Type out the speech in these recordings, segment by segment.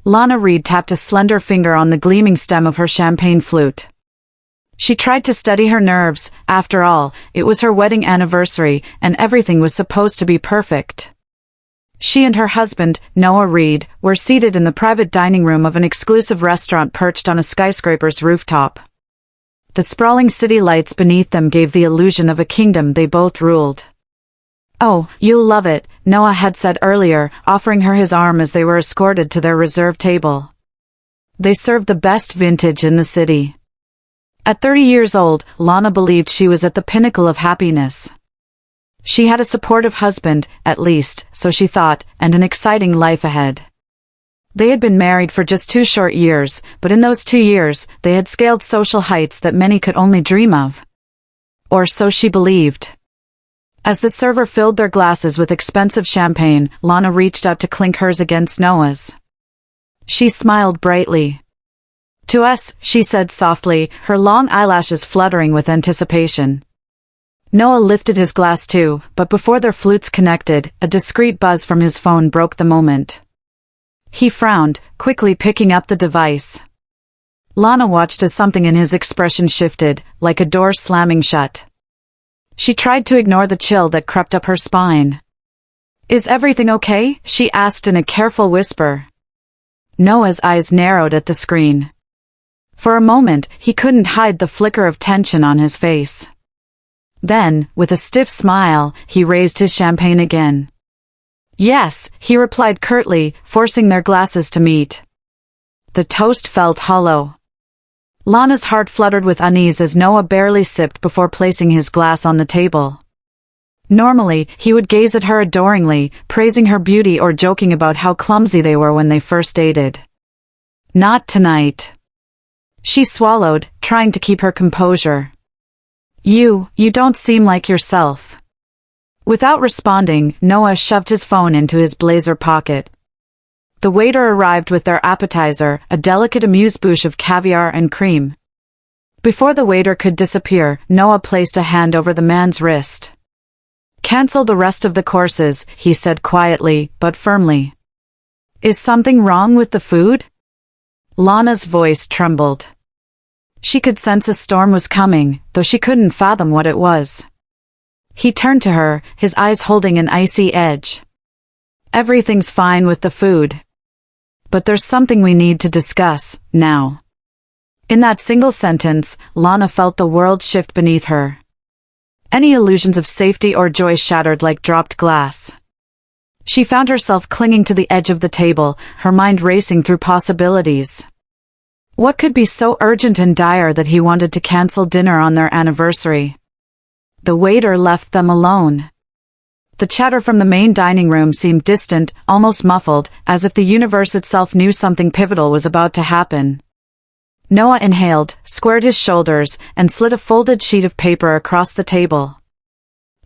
Lana Reed tapped a slender finger on the gleaming stem of her champagne flute. She tried to steady her nerves. After all, it was her wedding anniversary, and everything was supposed to be perfect. She and her husband, Noah Reed, were seated in the private dining room of an exclusive restaurant perched on a skyscraper's rooftop. The sprawling city lights beneath them gave the illusion of a kingdom they both ruled. "Oh, you'll love it," Noah had said earlier, offering her his arm as they were escorted to their reserved table. They served the best vintage in the city. At 30 years old, Lana believed she was at the pinnacle of happiness. She had a supportive husband, at least, so she thought, and an exciting life ahead. They had been married for just 2 short years, but in those 2 years, they had scaled social heights that many could only dream of. Or so she believed. As the server filled their glasses with expensive champagne, Lana reached out to clink hers against Noah's. She smiled brightly. "To us," she said softly, her long eyelashes fluttering with anticipation. Noah lifted his glass too, but before their flutes connected, a discreet buzz from his phone broke the moment. He frowned, quickly picking up the device. Lana watched as something in his expression shifted, like a door slamming shut. She tried to ignore the chill that crept up her spine. "Is everything okay?" she asked in a careful whisper. Noah's eyes narrowed at the screen. For a moment, he couldn't hide the flicker of tension on his face. Then, with a stiff smile, he raised his champagne again. "Yes," he replied curtly, forcing their glasses to meet. The toast felt hollow. Lana's heart fluttered with unease as Noah barely sipped before placing his glass on the table. Normally, he would gaze at her adoringly, praising her beauty or joking about how clumsy they were when they first dated. Not tonight. She swallowed, trying to keep her composure. You don't seem like yourself." Without responding, Noah shoved his phone into his blazer pocket. The waiter arrived with their appetizer, a delicate amuse-bouche of caviar and cream. Before the waiter could disappear, Noah placed a hand over the man's wrist. "Cancel the rest of the courses," he said quietly, but firmly. "Is something wrong with the food?" Lana's voice trembled. She could sense a storm was coming, though she couldn't fathom what it was. He turned to her, his eyes holding an icy edge. "Everything's fine with the food. But there's something we need to discuss, now." In that single sentence, Lana felt the world shift beneath her. Any illusions of safety or joy shattered like dropped glass. She found herself clinging to the edge of the table, her mind racing through possibilities. What could be so urgent and dire that he wanted to cancel dinner on their anniversary? The waiter left them alone. The chatter from the main dining room seemed distant, almost muffled, as if the universe itself knew something pivotal was about to happen. Noah inhaled, squared his shoulders, and slid a folded sheet of paper across the table.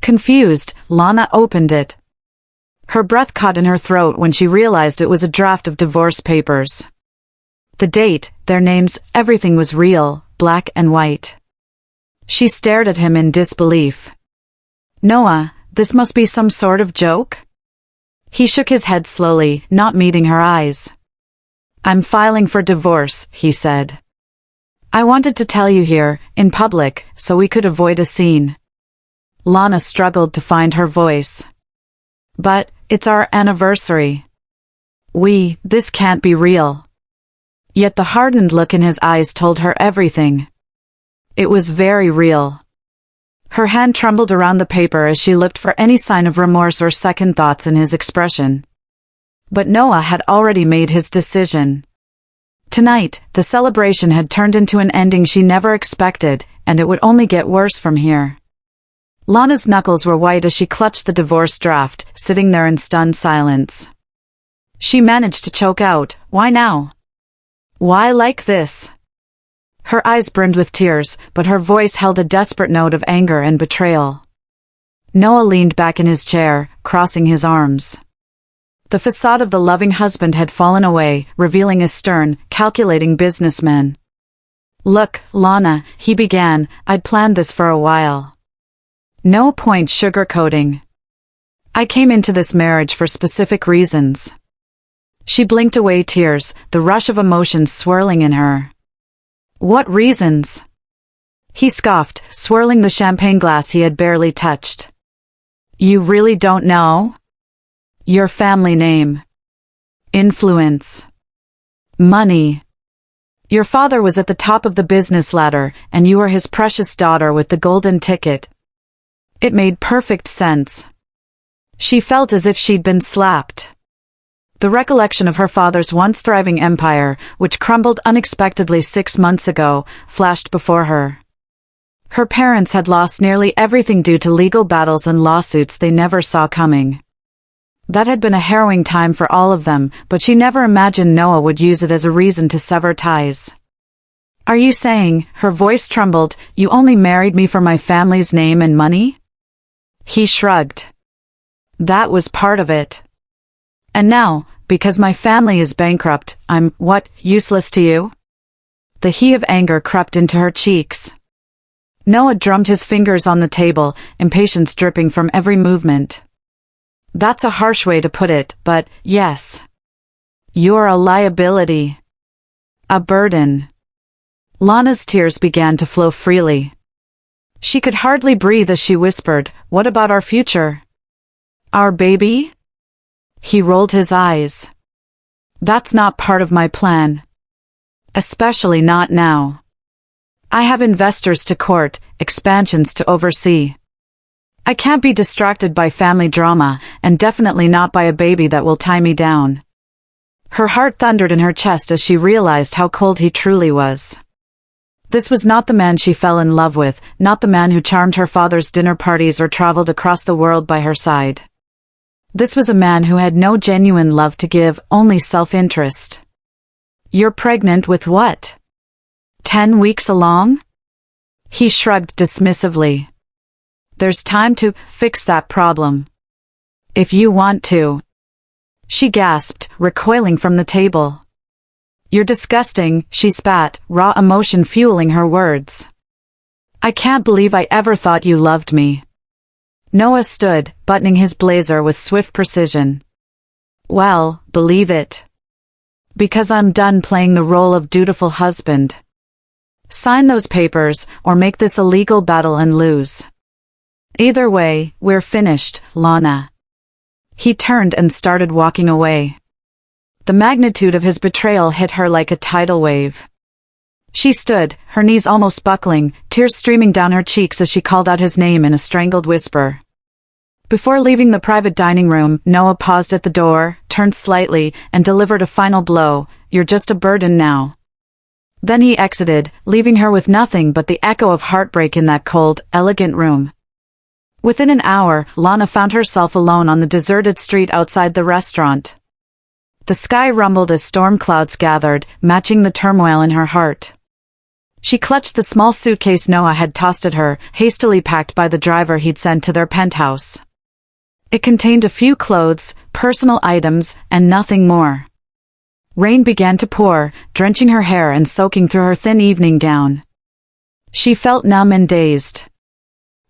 Confused, Lana opened it. Her breath caught in her throat when she realized it was a draft of divorce papers. The date, their names, everything was real, black and white. She stared at him in disbelief. "Noah, this must be some sort of joke?" He shook his head slowly, not meeting her eyes. "I'm filing for divorce," he said. "I wanted to tell you here, in public, so we could avoid a scene." Lana struggled to find her voice. "But, it's our anniversary. This can't be real." Yet the hardened look in his eyes told her everything. It was very real. Her hand trembled around the paper as she looked for any sign of remorse or second thoughts in his expression. But Noah had already made his decision. Tonight, the celebration had turned into an ending she never expected, and it would only get worse from here. Lana's knuckles were white as she clutched the divorce draft, sitting there in stunned silence. She managed to choke out, "Why now? Why like this?" Her eyes brimmed with tears, but her voice held a desperate note of anger and betrayal. Noah leaned back in his chair, crossing his arms. The facade of the loving husband had fallen away, revealing a stern, calculating businessman. "Look, Lana," he began, "I'd planned this for a while. No point sugarcoating. I came into this marriage for specific reasons." She blinked away tears, the rush of emotions swirling in her. What reasons? He scoffed, swirling the champagne glass he had barely touched. You really don't know? Your family name. Influence. Money. Your father was at the top of the business ladder, and you were his precious daughter with the golden ticket. It made perfect sense. She felt as if she'd been slapped. The recollection of her father's once thriving empire, which crumbled unexpectedly 6 months ago, flashed before her. Her parents had lost nearly everything due to legal battles and lawsuits they never saw coming. That had been a harrowing time for all of them, but she never imagined Noah would use it as a reason to sever ties. Are you saying, her voice trembled, you only married me for my family's name and money? He shrugged. That was part of it. And now, because my family is bankrupt, I'm, what, useless to you? The heat of anger crept into her cheeks. Noah drummed his fingers on the table, impatience dripping from every movement. That's a harsh way to put it, but, yes. You're a liability. A burden. Lana's tears began to flow freely. She could hardly breathe as she whispered, what about our future? Our baby? He rolled his eyes. That's not part of my plan. Especially not now. I have investors to court, expansions to oversee. I can't be distracted by family drama, and definitely not by a baby that will tie me down. Her heart thundered in her chest as she realized how cold he truly was. This was not the man she fell in love with, not the man who charmed her father's dinner parties or traveled across the world by her side. This was a man who had no genuine love to give, only self-interest. You're pregnant with what? 10 weeks along? He shrugged dismissively. There's time to fix that problem. If you want to. She gasped, recoiling from the table. You're disgusting, she spat, raw emotion fueling her words. I can't believe I ever thought you loved me. Noah stood, buttoning his blazer with swift precision. Well, believe it. Because I'm done playing the role of dutiful husband. Sign those papers, or make this a legal battle and lose. Either way, we're finished, Lana. He turned and started walking away. The magnitude of his betrayal hit her like a tidal wave. She stood, her knees almost buckling, tears streaming down her cheeks as she called out his name in a strangled whisper. Before leaving the private dining room, Noah paused at the door, turned slightly, and delivered a final blow. You're just a burden now. Then he exited, leaving her with nothing but the echo of heartbreak in that cold, elegant room. Within an hour, Lana found herself alone on the deserted street outside the restaurant. The sky rumbled as storm clouds gathered, matching the turmoil in her heart. She clutched the small suitcase Noah had tossed at her, hastily packed by the driver he'd sent to their penthouse. It contained a few clothes, personal items, and nothing more. Rain began to pour, drenching her hair and soaking through her thin evening gown. She felt numb and dazed.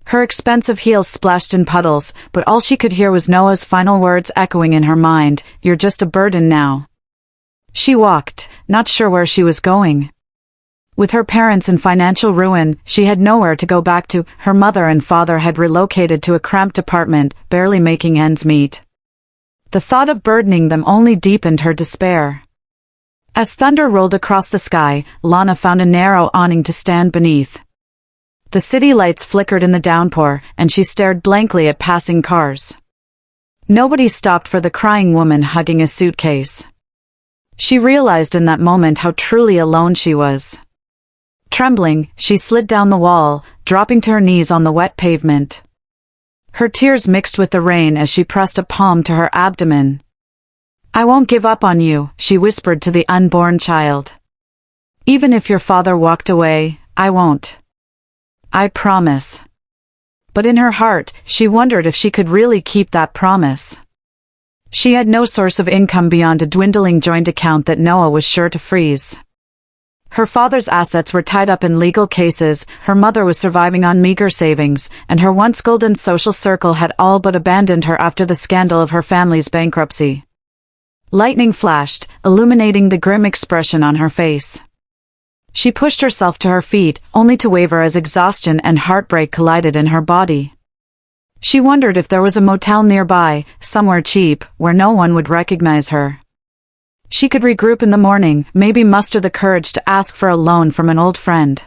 Her expensive heels splashed in puddles, but all she could hear was Noah's final words echoing in her mind, "You're just a burden now." She walked, not sure where she was going. With her parents in financial ruin, she had nowhere to go back to. Her mother and father had relocated to a cramped apartment, barely making ends meet. The thought of burdening them only deepened her despair. As thunder rolled across the sky, Lana found a narrow awning to stand beneath. The city lights flickered in the downpour, and she stared blankly at passing cars. Nobody stopped for the crying woman hugging a suitcase. She realized in that moment how truly alone she was. Trembling, she slid down the wall, dropping to her knees on the wet pavement. Her tears mixed with the rain as she pressed a palm to her abdomen. "I won't give up on you," she whispered to the unborn child. "Even if your father walked away, I won't. I promise." But in her heart, she wondered if she could really keep that promise. She had no source of income beyond a dwindling joint account that Noah was sure to freeze. Her father's assets were tied up in legal cases, her mother was surviving on meager savings, and her once golden social circle had all but abandoned her after the scandal of her family's bankruptcy. Lightning flashed, illuminating the grim expression on her face. She pushed herself to her feet, only to waver as exhaustion and heartbreak collided in her body. She wondered if there was a motel nearby, somewhere cheap, where no one would recognize her. She could regroup in the morning, maybe muster the courage to ask for a loan from an old friend.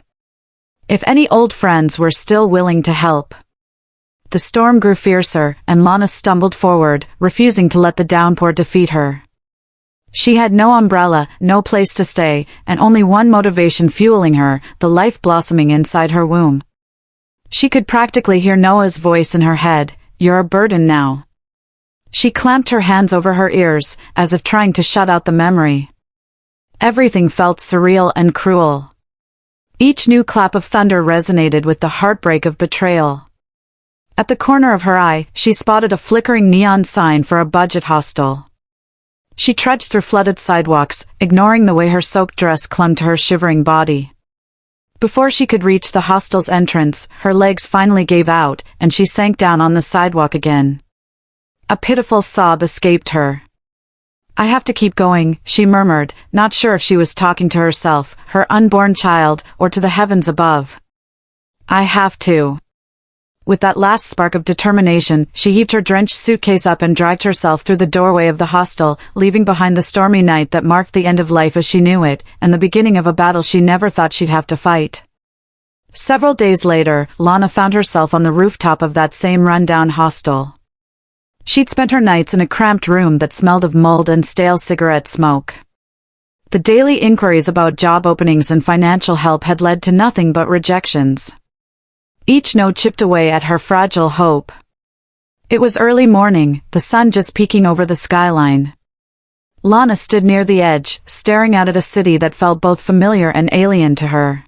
If any old friends were still willing to help. The storm grew fiercer, and Lana stumbled forward, refusing to let the downpour defeat her. She had no umbrella, no place to stay, and only one motivation fueling her, the life blossoming inside her womb. She could practically hear Noah's voice in her head, "You're a burden now." She clamped her hands over her ears, as if trying to shut out the memory. Everything felt surreal and cruel. Each new clap of thunder resonated with the heartbreak of betrayal. At the corner of her eye, she spotted a flickering neon sign for a budget hostel. She trudged through flooded sidewalks, ignoring the way her soaked dress clung to her shivering body. Before she could reach the hostel's entrance, her legs finally gave out, and she sank down on the sidewalk again. A pitiful sob escaped her. "I have to keep going," she murmured, not sure if she was talking to herself, her unborn child, or to the heavens above. "I have to." With that last spark of determination, she heaved her drenched suitcase up and dragged herself through the doorway of the hostel, leaving behind the stormy night that marked the end of life as she knew it, and the beginning of a battle she never thought she'd have to fight. Several days later, Lana found herself on the rooftop of that same rundown hostel. She'd spent her nights in a cramped room that smelled of mold and stale cigarette smoke. The daily inquiries about job openings and financial help had led to nothing but rejections. Each no chipped away at her fragile hope. It was early morning, the sun just peeking over the skyline. Lana stood near the edge, staring out at a city that felt both familiar and alien to her.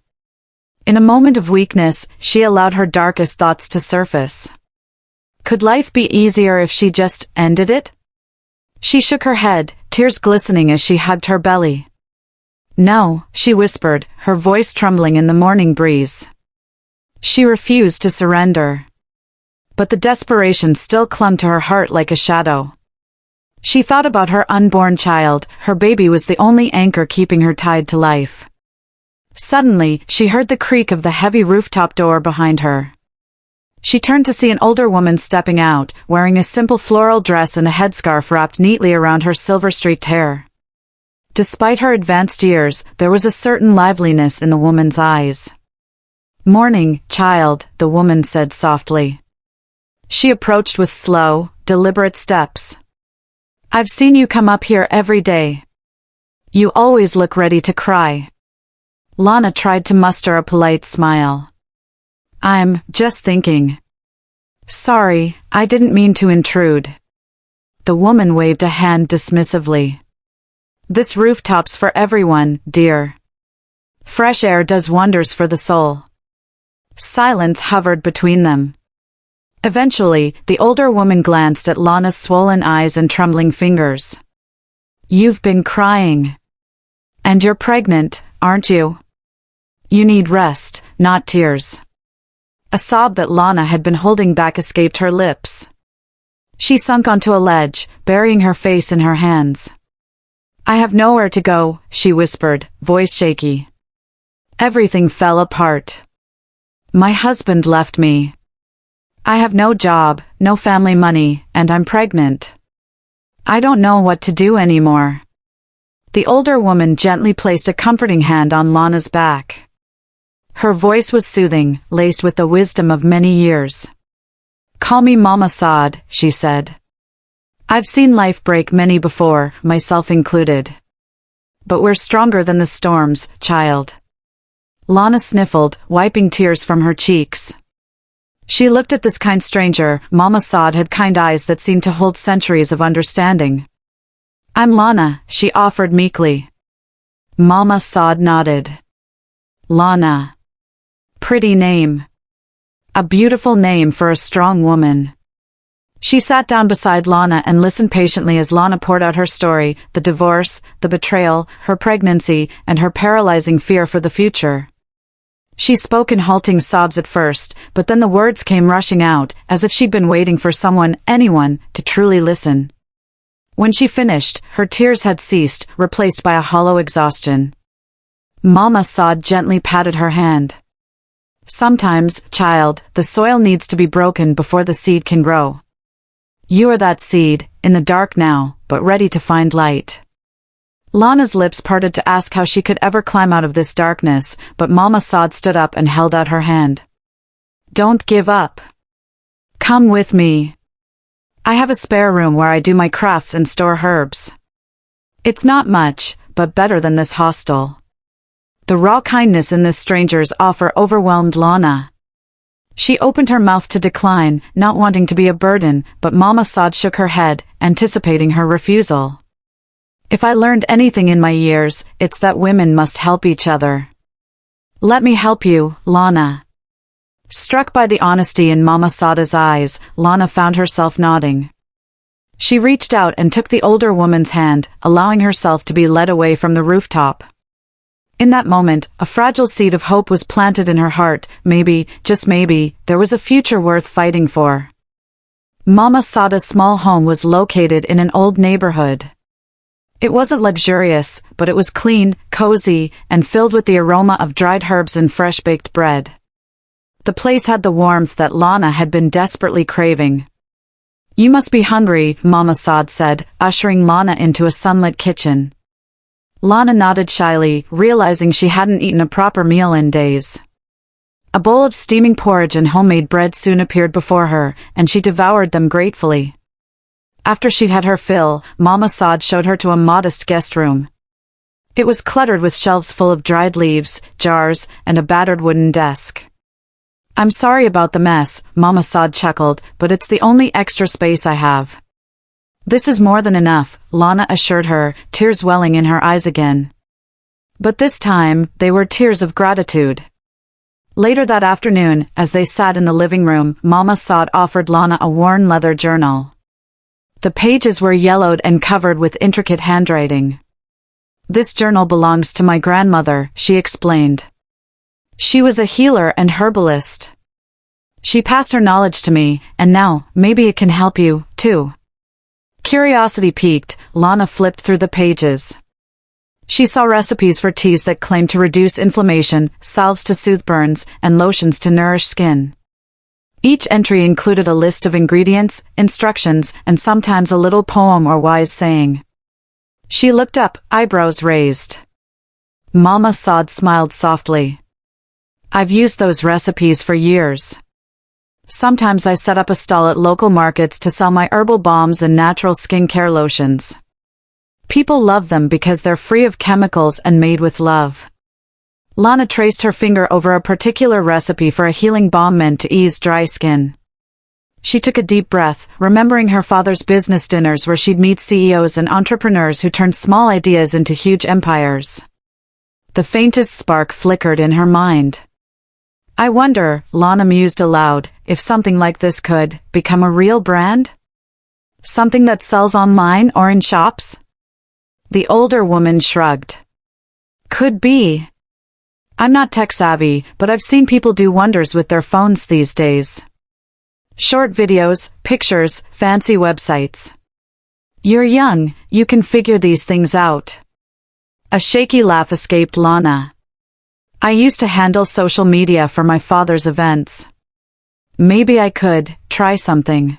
In a moment of weakness, she allowed her darkest thoughts to surface. Could life be easier if she just ended it? She shook her head, tears glistening as she hugged her belly. "No," she whispered, her voice trembling in the morning breeze. She refused to surrender. But the desperation still clung to her heart like a shadow. She thought about her unborn child, her baby was the only anchor keeping her tied to life. Suddenly, she heard the creak of the heavy rooftop door behind her. She turned to see an older woman stepping out, wearing a simple floral dress and a headscarf wrapped neatly around her silver-streaked hair. Despite her advanced years, there was a certain liveliness in the woman's eyes. "Morning, child," the woman said softly. She approached with slow, deliberate steps. "I've seen you come up here every day. You always look ready to cry." Lana tried to muster a polite smile. "I'm just thinking." "Sorry, I didn't mean to intrude." The woman waved a hand dismissively. "This rooftop's for everyone, dear. Fresh air does wonders for the soul." Silence hovered between them. Eventually, the older woman glanced at Lana's swollen eyes and trembling fingers. "You've been crying. And you're pregnant, aren't you? You need rest, not tears." A sob that Lana had been holding back escaped her lips. She sunk onto a ledge, burying her face in her hands. "I have nowhere to go," she whispered, voice shaky. "Everything fell apart. My husband left me. I have no job, no family money, and I'm pregnant. I don't know what to do anymore." The older woman gently placed a comforting hand on Lana's back. Her voice was soothing, laced with the wisdom of many years. "Call me Mama Saad," she said. "I've seen life break many before, myself included. But we're stronger than the storms, child." Lana sniffled, wiping tears from her cheeks. She looked at this kind stranger. Mama Saad had kind eyes that seemed to hold centuries of understanding. "I'm Lana," she offered meekly. Mama Saad nodded. Lana. Pretty name. A beautiful name for a strong woman. She sat down beside Lana and listened patiently as Lana poured out her story, the divorce, the betrayal, her pregnancy, and her paralyzing fear for the future. She spoke in halting sobs at first, but then the words came rushing out, as if she'd been waiting for someone, anyone, to truly listen. When she finished, her tears had ceased, replaced by a hollow exhaustion. Mama Sod gently patted her hand. Sometimes, child, the soil needs to be broken before the seed can grow. You are that seed, in the dark now, but ready to find light. Lana's lips parted to ask how she could ever climb out of this darkness, but Mama Sod stood up and held out her hand. Don't give up. Come with me. I have a spare room where I do my crafts and store herbs. It's not much, but better than this hostel. The raw kindness in this stranger's offer overwhelmed Lana. She opened her mouth to decline, not wanting to be a burden, but Mama Sod shook her head, anticipating her refusal. If I learned anything in my years, it's that women must help each other. Let me help you, Lana. Struck by the honesty in Mama Sod's eyes, Lana found herself nodding. She reached out and took the older woman's hand, allowing herself to be led away from the rooftop. In that moment, a fragile seed of hope was planted in her heart. Maybe, just maybe, there was a future worth fighting for. Mama Sod's small home was located in an old neighborhood. It wasn't luxurious, but it was clean, cozy, and filled with the aroma of dried herbs and fresh-baked bread. The place had the warmth that Lana had been desperately craving. You must be hungry, Mama Sod said, ushering Lana into a sunlit kitchen. Lana nodded shyly, realizing she hadn't eaten a proper meal in days. A bowl of steaming porridge and homemade bread soon appeared before her, and she devoured them gratefully. After she'd had her fill, Mama Sod showed her to a modest guest room. It was cluttered with shelves full of dried leaves, jars, and a battered wooden desk. I'm sorry about the mess, Mama Sod chuckled, but it's the only extra space I have. This is more than enough, Lana assured her, tears welling in her eyes again. But this time, they were tears of gratitude. Later that afternoon, as they sat in the living room, Mama Sod offered Lana a worn leather journal. The pages were yellowed and covered with intricate handwriting. This journal belongs to my grandmother, she explained. She was a healer and herbalist. She passed her knowledge to me, and now, maybe it can help you, too. Curiosity piqued, Lana flipped through the pages. She saw recipes for teas that claimed to reduce inflammation, salves to soothe burns, and lotions to nourish skin. Each entry included a list of ingredients, instructions, and sometimes a little poem or wise saying. She looked up, eyebrows raised. Mama Sod smiled softly. I've used those recipes for years. Sometimes I set up a stall at local markets to sell my herbal balms and natural skincare lotions. People love them because they're free of chemicals and made with love. Lana traced her finger over a particular recipe for a healing balm meant to ease dry skin. She took a deep breath, remembering her father's business dinners where she'd meet CEOs and entrepreneurs who turned small ideas into huge empires. The faintest spark flickered in her mind. I wonder, Lana mused aloud, if something like this could become a real brand? Something that sells online or in shops? The older woman shrugged. Could be. I'm not tech-savvy, but I've seen people do wonders with their phones these days. Short videos, pictures, fancy websites. You're young, you can figure these things out. A shaky laugh escaped Lana. I used to handle social media for my father's events. Maybe I could try something.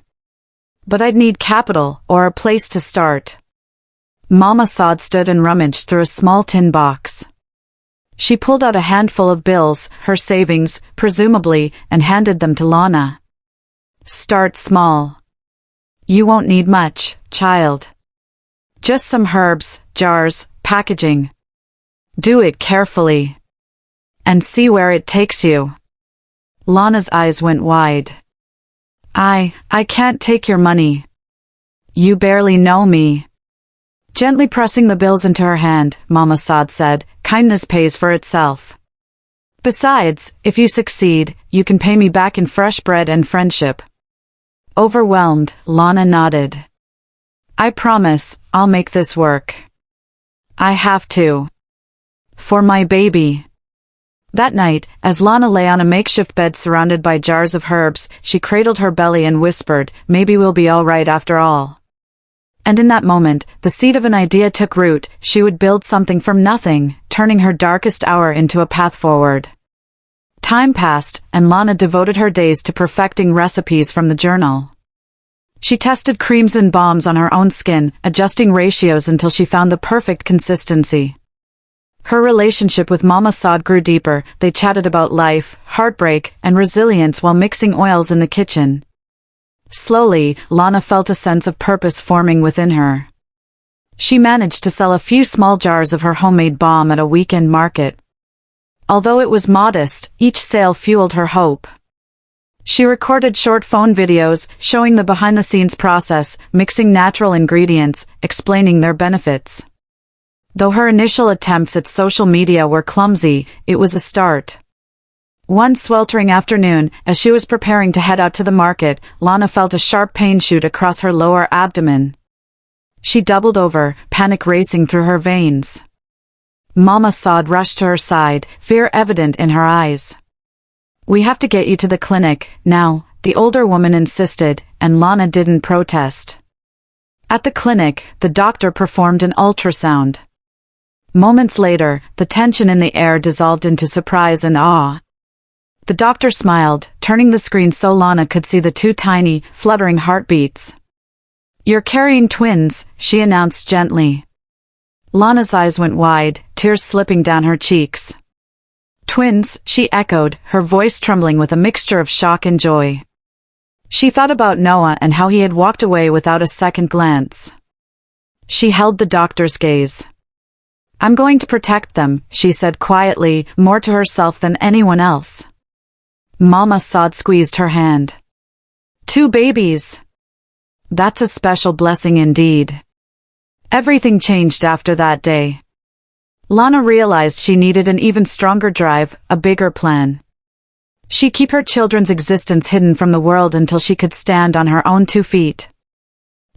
But I'd need capital or a place to start. Mama Sod stood and rummaged through a small tin box. She pulled out a handful of bills, her savings, presumably, and handed them to Lana. Start small. You won't need much, child. Just some herbs, jars, packaging. Do it carefully. And see where it takes you. Lana's eyes went wide. I can't take your money. You barely know me. Gently pressing the bills into her hand, Mama Sod said, kindness pays for itself. Besides, if you succeed, you can pay me back in fresh bread and friendship. Overwhelmed, Lana nodded. I promise, I'll make this work. I have to. For my baby. That night, as Lana lay on a makeshift bed surrounded by jars of herbs, she cradled her belly and whispered, maybe we'll be all right after all. And in that moment, the seed of an idea took root. She would build something from nothing, turning her darkest hour into a path forward. Time passed, and Lana devoted her days to perfecting recipes from the journal. She tested creams and balms on her own skin, adjusting ratios until she found the perfect consistency. Her relationship with Mama Sod grew deeper. They chatted about life, heartbreak, and resilience while mixing oils in the kitchen. Slowly, Lana felt a sense of purpose forming within her. She managed to sell a few small jars of her homemade balm at a weekend market. Although it was modest, each sale fueled her hope. She recorded short phone videos, showing the behind-the-scenes process, mixing natural ingredients, explaining their benefits. Though her initial attempts at social media were clumsy, it was a start. One sweltering afternoon, as she was preparing to head out to the market, Lana felt a sharp pain shoot across her lower abdomen. She doubled over, panic racing through her veins. Mama Sod rushed to her side, fear evident in her eyes. "We have to get you to the clinic, now," the older woman insisted, and Lana didn't protest. At the clinic, the doctor performed an ultrasound. Moments later, the tension in the air dissolved into surprise and awe. The doctor smiled, turning the screen so Lana could see the two tiny, fluttering heartbeats. "You're carrying twins," she announced gently. Lana's eyes went wide, tears slipping down her cheeks. "Twins," she echoed, her voice trembling with a mixture of shock and joy. She thought about Noah and how he had walked away without a second glance. She held the doctor's gaze. "I'm going to protect them," she said quietly, more to herself than anyone else. Mama Sod squeezed her hand. "2 babies. That's a special blessing indeed." Everything changed after that day. Lana realized she needed an even stronger drive, a bigger plan. She'd keep her children's existence hidden from the world until she could stand on her own 2 feet.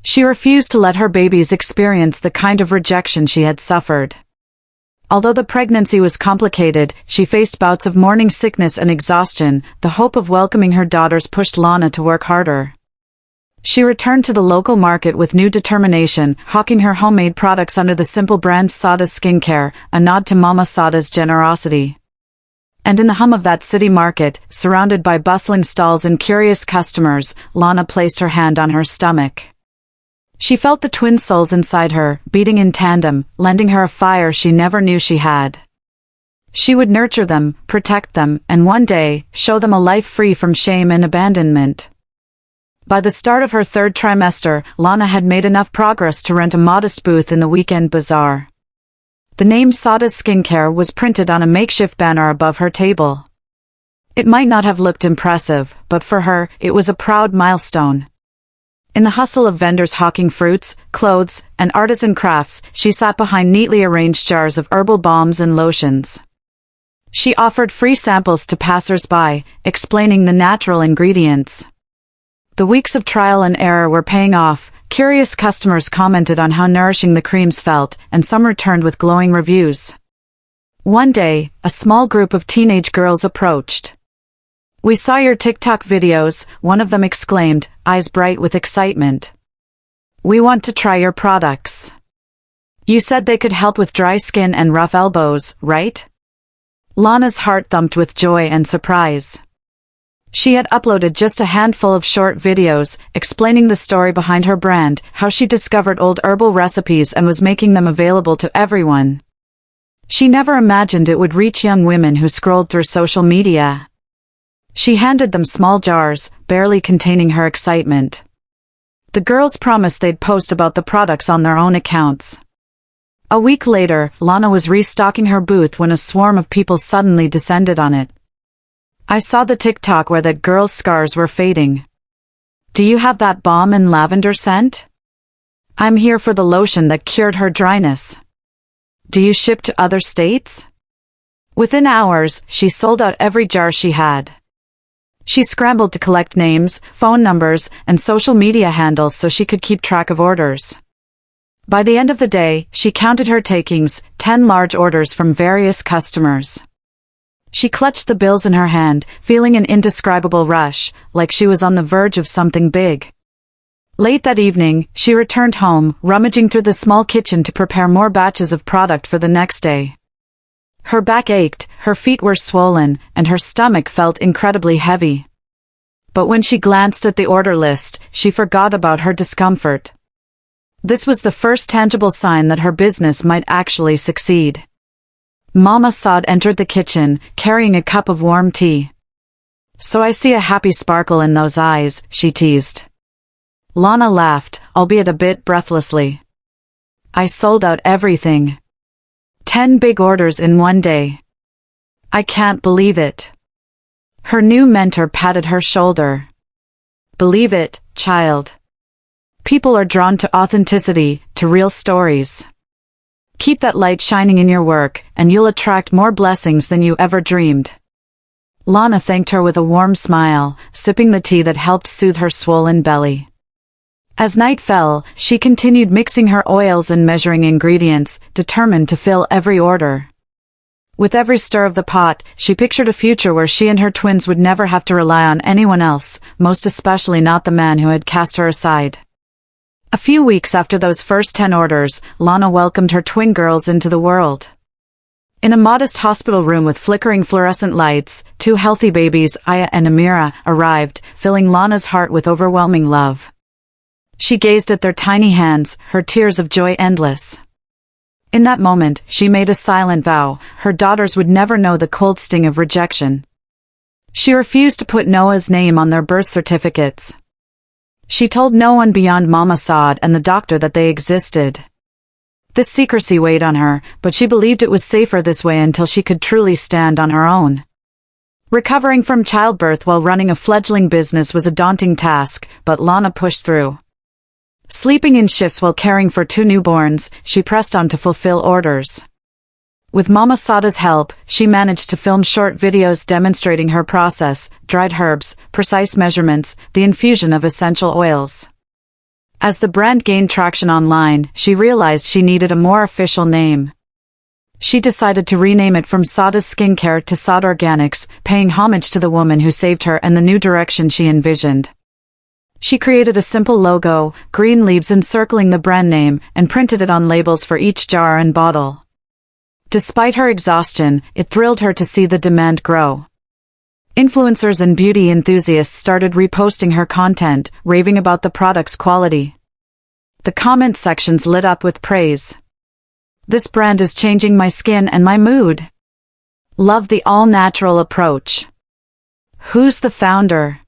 She refused to let her babies experience the kind of rejection she had suffered. Although the pregnancy was complicated, she faced bouts of morning sickness and exhaustion. The hope of welcoming her daughters pushed Lana to work harder. She returned to the local market with new determination, hawking her homemade products under the simple brand Sada Skincare, a nod to Mama Sada's generosity. And in the hum of that city market, surrounded by bustling stalls and curious customers, Lana placed her hand on her stomach. She felt the twin souls inside her, beating in tandem, lending her a fire she never knew she had. She would nurture them, protect them, and one day, show them a life free from shame and abandonment. By the start of her 3rd trimester, Lana had made enough progress to rent a modest booth in the weekend bazaar. The name Sada Skincare was printed on a makeshift banner above her table. It might not have looked impressive, but for her, it was a proud milestone. In the hustle of vendors hawking fruits, clothes, and artisan crafts, she sat behind neatly arranged jars of herbal balms and lotions. She offered free samples to passers-by, explaining the natural ingredients. The weeks of trial and error were paying off. Curious customers commented on how nourishing the creams felt, and some returned with glowing reviews. One day, a small group of teenage girls approached. "We saw your TikTok videos," one of them exclaimed, eyes bright with excitement. "We want to try your products. You said they could help with dry skin and rough elbows, right?" Lana's heart thumped with joy and surprise. She had uploaded just a handful of short videos, explaining the story behind her brand, how she discovered old herbal recipes and was making them available to everyone. She never imagined it would reach young women who scrolled through social media. She handed them small jars, barely containing her excitement. The girls promised they'd post about the products on their own accounts. A week later, Lana was restocking her booth when a swarm of people suddenly descended on it. "I saw the TikTok where that girl's scars were fading. Do you have that balm and lavender scent? I'm here for the lotion that cured her dryness. Do you ship to other states?" Within hours, she sold out every jar she had. She scrambled to collect names, phone numbers, and social media handles so she could keep track of orders. By the end of the day, she counted her takings, 10 large orders from various customers. She clutched the bills in her hand, feeling an indescribable rush, like she was on the verge of something big. Late that evening, she returned home, rummaging through the small kitchen to prepare more batches of product for the next day. Her back ached, her feet were swollen, and her stomach felt incredibly heavy. But when she glanced at the order list, she forgot about her discomfort. This was the first tangible sign that her business might actually succeed. Mama Sod entered the kitchen, carrying a cup of warm tea. "So I see a happy sparkle in those eyes," she teased. Lana laughed, albeit a bit breathlessly. "I sold out everything. 10 big orders in one day. I can't believe it." Her new mentor patted her shoulder. "Believe it, child. People are drawn to authenticity, to real stories. Keep that light shining in your work, and you'll attract more blessings than you ever dreamed." Lana thanked her with a warm smile, sipping the tea that helped soothe her swollen belly. As night fell, she continued mixing her oils and measuring ingredients, determined to fill every order. With every stir of the pot, she pictured a future where she and her twins would never have to rely on anyone else, most especially not the man who had cast her aside. A few weeks after those first 10 orders, Lana welcomed her twin girls into the world. In a modest hospital room with flickering fluorescent lights, 2 healthy babies, Aya and Amira, arrived, filling Lana's heart with overwhelming love. She gazed at their tiny hands, her tears of joy endless. In that moment, she made a silent vow: her daughters would never know the cold sting of rejection. She refused to put Noah's name on their birth certificates. She told no one beyond Mama Sod and the doctor that they existed. This secrecy weighed on her, but she believed it was safer this way until she could truly stand on her own. Recovering from childbirth while running a fledgling business was a daunting task, but Lana pushed through. Sleeping in shifts while caring for 2 newborns, she pressed on to fulfill orders. With Mama Sada's help, she managed to film short videos demonstrating her process: dried herbs, precise measurements, the infusion of essential oils. As the brand gained traction online, she realized she needed a more official name. She decided to rename it from Sada's Skincare to Sod Organics, paying homage to the woman who saved her and the new direction she envisioned. She created a simple logo, green leaves encircling the brand name, and printed it on labels for each jar and bottle. Despite her exhaustion, it thrilled her to see the demand grow. Influencers and beauty enthusiasts started reposting her content, raving about the product's quality. The comment sections lit up with praise. "This brand is changing my skin and my mood. Love the all-natural approach. Who's the founder?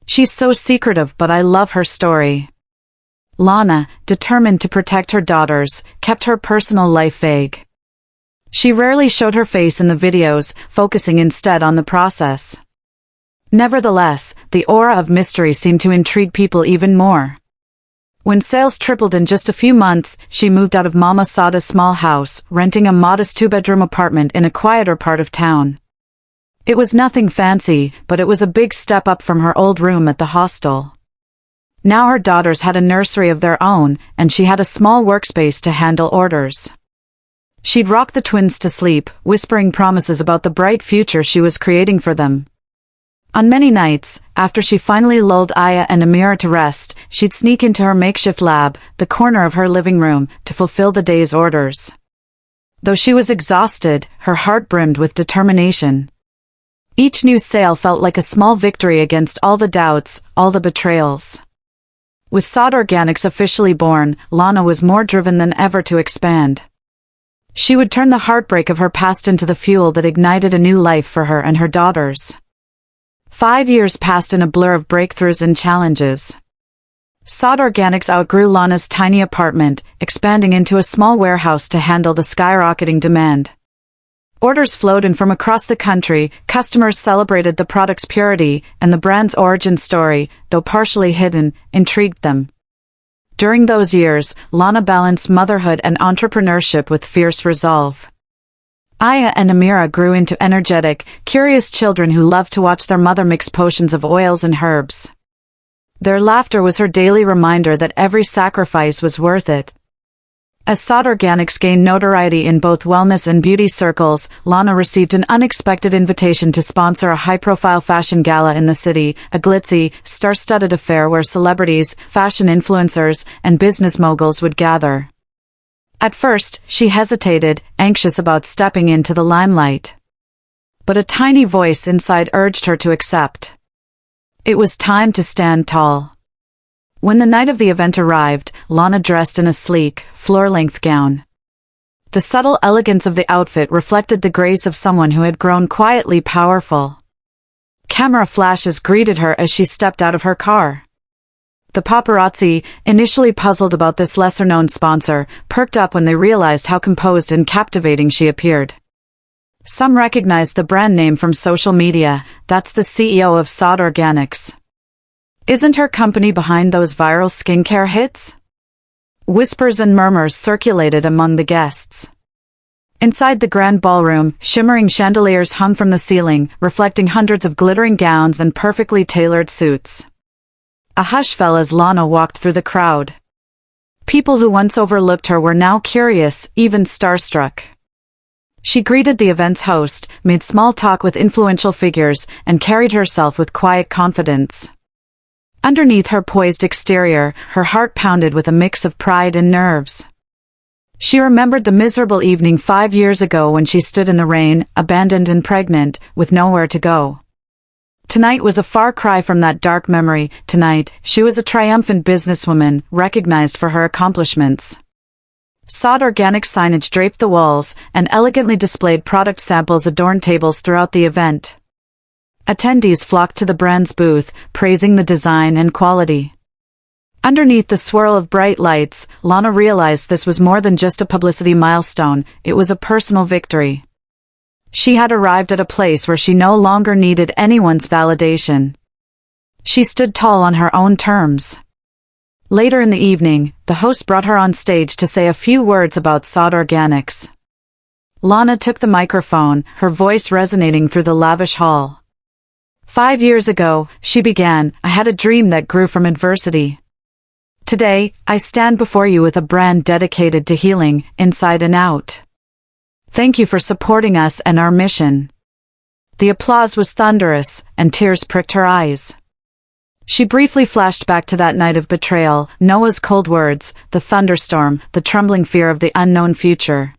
She's so secretive, but I love her story." Lana, determined to protect her daughters, kept her personal life vague. She rarely showed her face in the videos, focusing instead on the process. Nevertheless, the aura of mystery seemed to intrigue people even more. When sales tripled in just a few months, she moved out of Mama Sada's small house, renting a modest 2-bedroom apartment in a quieter part of town. It was nothing fancy, but it was a big step up from her old room at the hostel. Now her daughters had a nursery of their own, and she had a small workspace to handle orders. She'd rock the twins to sleep, whispering promises about the bright future she was creating for them. On many nights, after she finally lulled Aya and Amira to rest, she'd sneak into her makeshift lab, the corner of her living room, to fulfill the day's orders. Though she was exhausted, her heart brimmed with determination. Each new sale felt like a small victory against all the doubts, all the betrayals. With Sod Organics officially born, Lana was more driven than ever to expand. She would turn the heartbreak of her past into the fuel that ignited a new life for her and her daughters. 5 years passed in a blur of breakthroughs and challenges. Sod Organics outgrew Lana's tiny apartment, expanding into a small warehouse to handle the skyrocketing demand. Orders flowed in from across the country, customers celebrated the product's purity, and the brand's origin story, though partially hidden, intrigued them. During those years, Lana balanced motherhood and entrepreneurship with fierce resolve. Aya and Amira grew into energetic, curious children who loved to watch their mother mix potions of oils and herbs. Their laughter was her daily reminder that every sacrifice was worth it. As Sod Organics gained notoriety in both wellness and beauty circles, Lana received an unexpected invitation to sponsor a high-profile fashion gala in the city, a glitzy, star-studded affair where celebrities, fashion influencers, and business moguls would gather. At first, she hesitated, anxious about stepping into the limelight. But a tiny voice inside urged her to accept. It was time to stand tall. When the night of the event arrived, Lana dressed in a sleek, floor-length gown. The subtle elegance of the outfit reflected the grace of someone who had grown quietly powerful. Camera flashes greeted her as she stepped out of her car. The paparazzi, initially puzzled about this lesser-known sponsor, perked up when they realized how composed and captivating she appeared. Some recognized the brand name from social media. That's the CEO of Sod Organics. Isn't her company behind those viral skincare hits? Whispers and murmurs circulated among the guests. Inside the grand ballroom, shimmering chandeliers hung from the ceiling, reflecting hundreds of glittering gowns and perfectly tailored suits. A hush fell as Lana walked through the crowd. People who once overlooked her were now curious, even starstruck. She greeted the event's host, made small talk with influential figures, and carried herself with quiet confidence. Underneath her poised exterior, her heart pounded with a mix of pride and nerves. She remembered the miserable evening 5 years ago when she stood in the rain, abandoned and pregnant, with nowhere to go. Tonight was a far cry from that dark memory. Tonight, she was a triumphant businesswoman, recognized for her accomplishments. Sod Organic signage draped the walls, and elegantly displayed product samples adorned tables throughout the event. Attendees flocked to the brand's booth, praising the design and quality. Underneath the swirl of bright lights, Lana realized this was more than just a publicity milestone, it was a personal victory. She had arrived at a place where she no longer needed anyone's validation. She stood tall on her own terms. Later in the evening, the host brought her on stage to say a few words about Sod Organics. Lana took the microphone, her voice resonating through the lavish hall. 5 years ago, she began, I had a dream that grew from adversity. Today, I stand before you with a brand dedicated to healing, inside and out. Thank you for supporting us and our mission. The applause was thunderous, and tears pricked her eyes. She briefly flashed back to that night of betrayal, Noah's cold words, the thunderstorm, the trembling fear of the unknown future.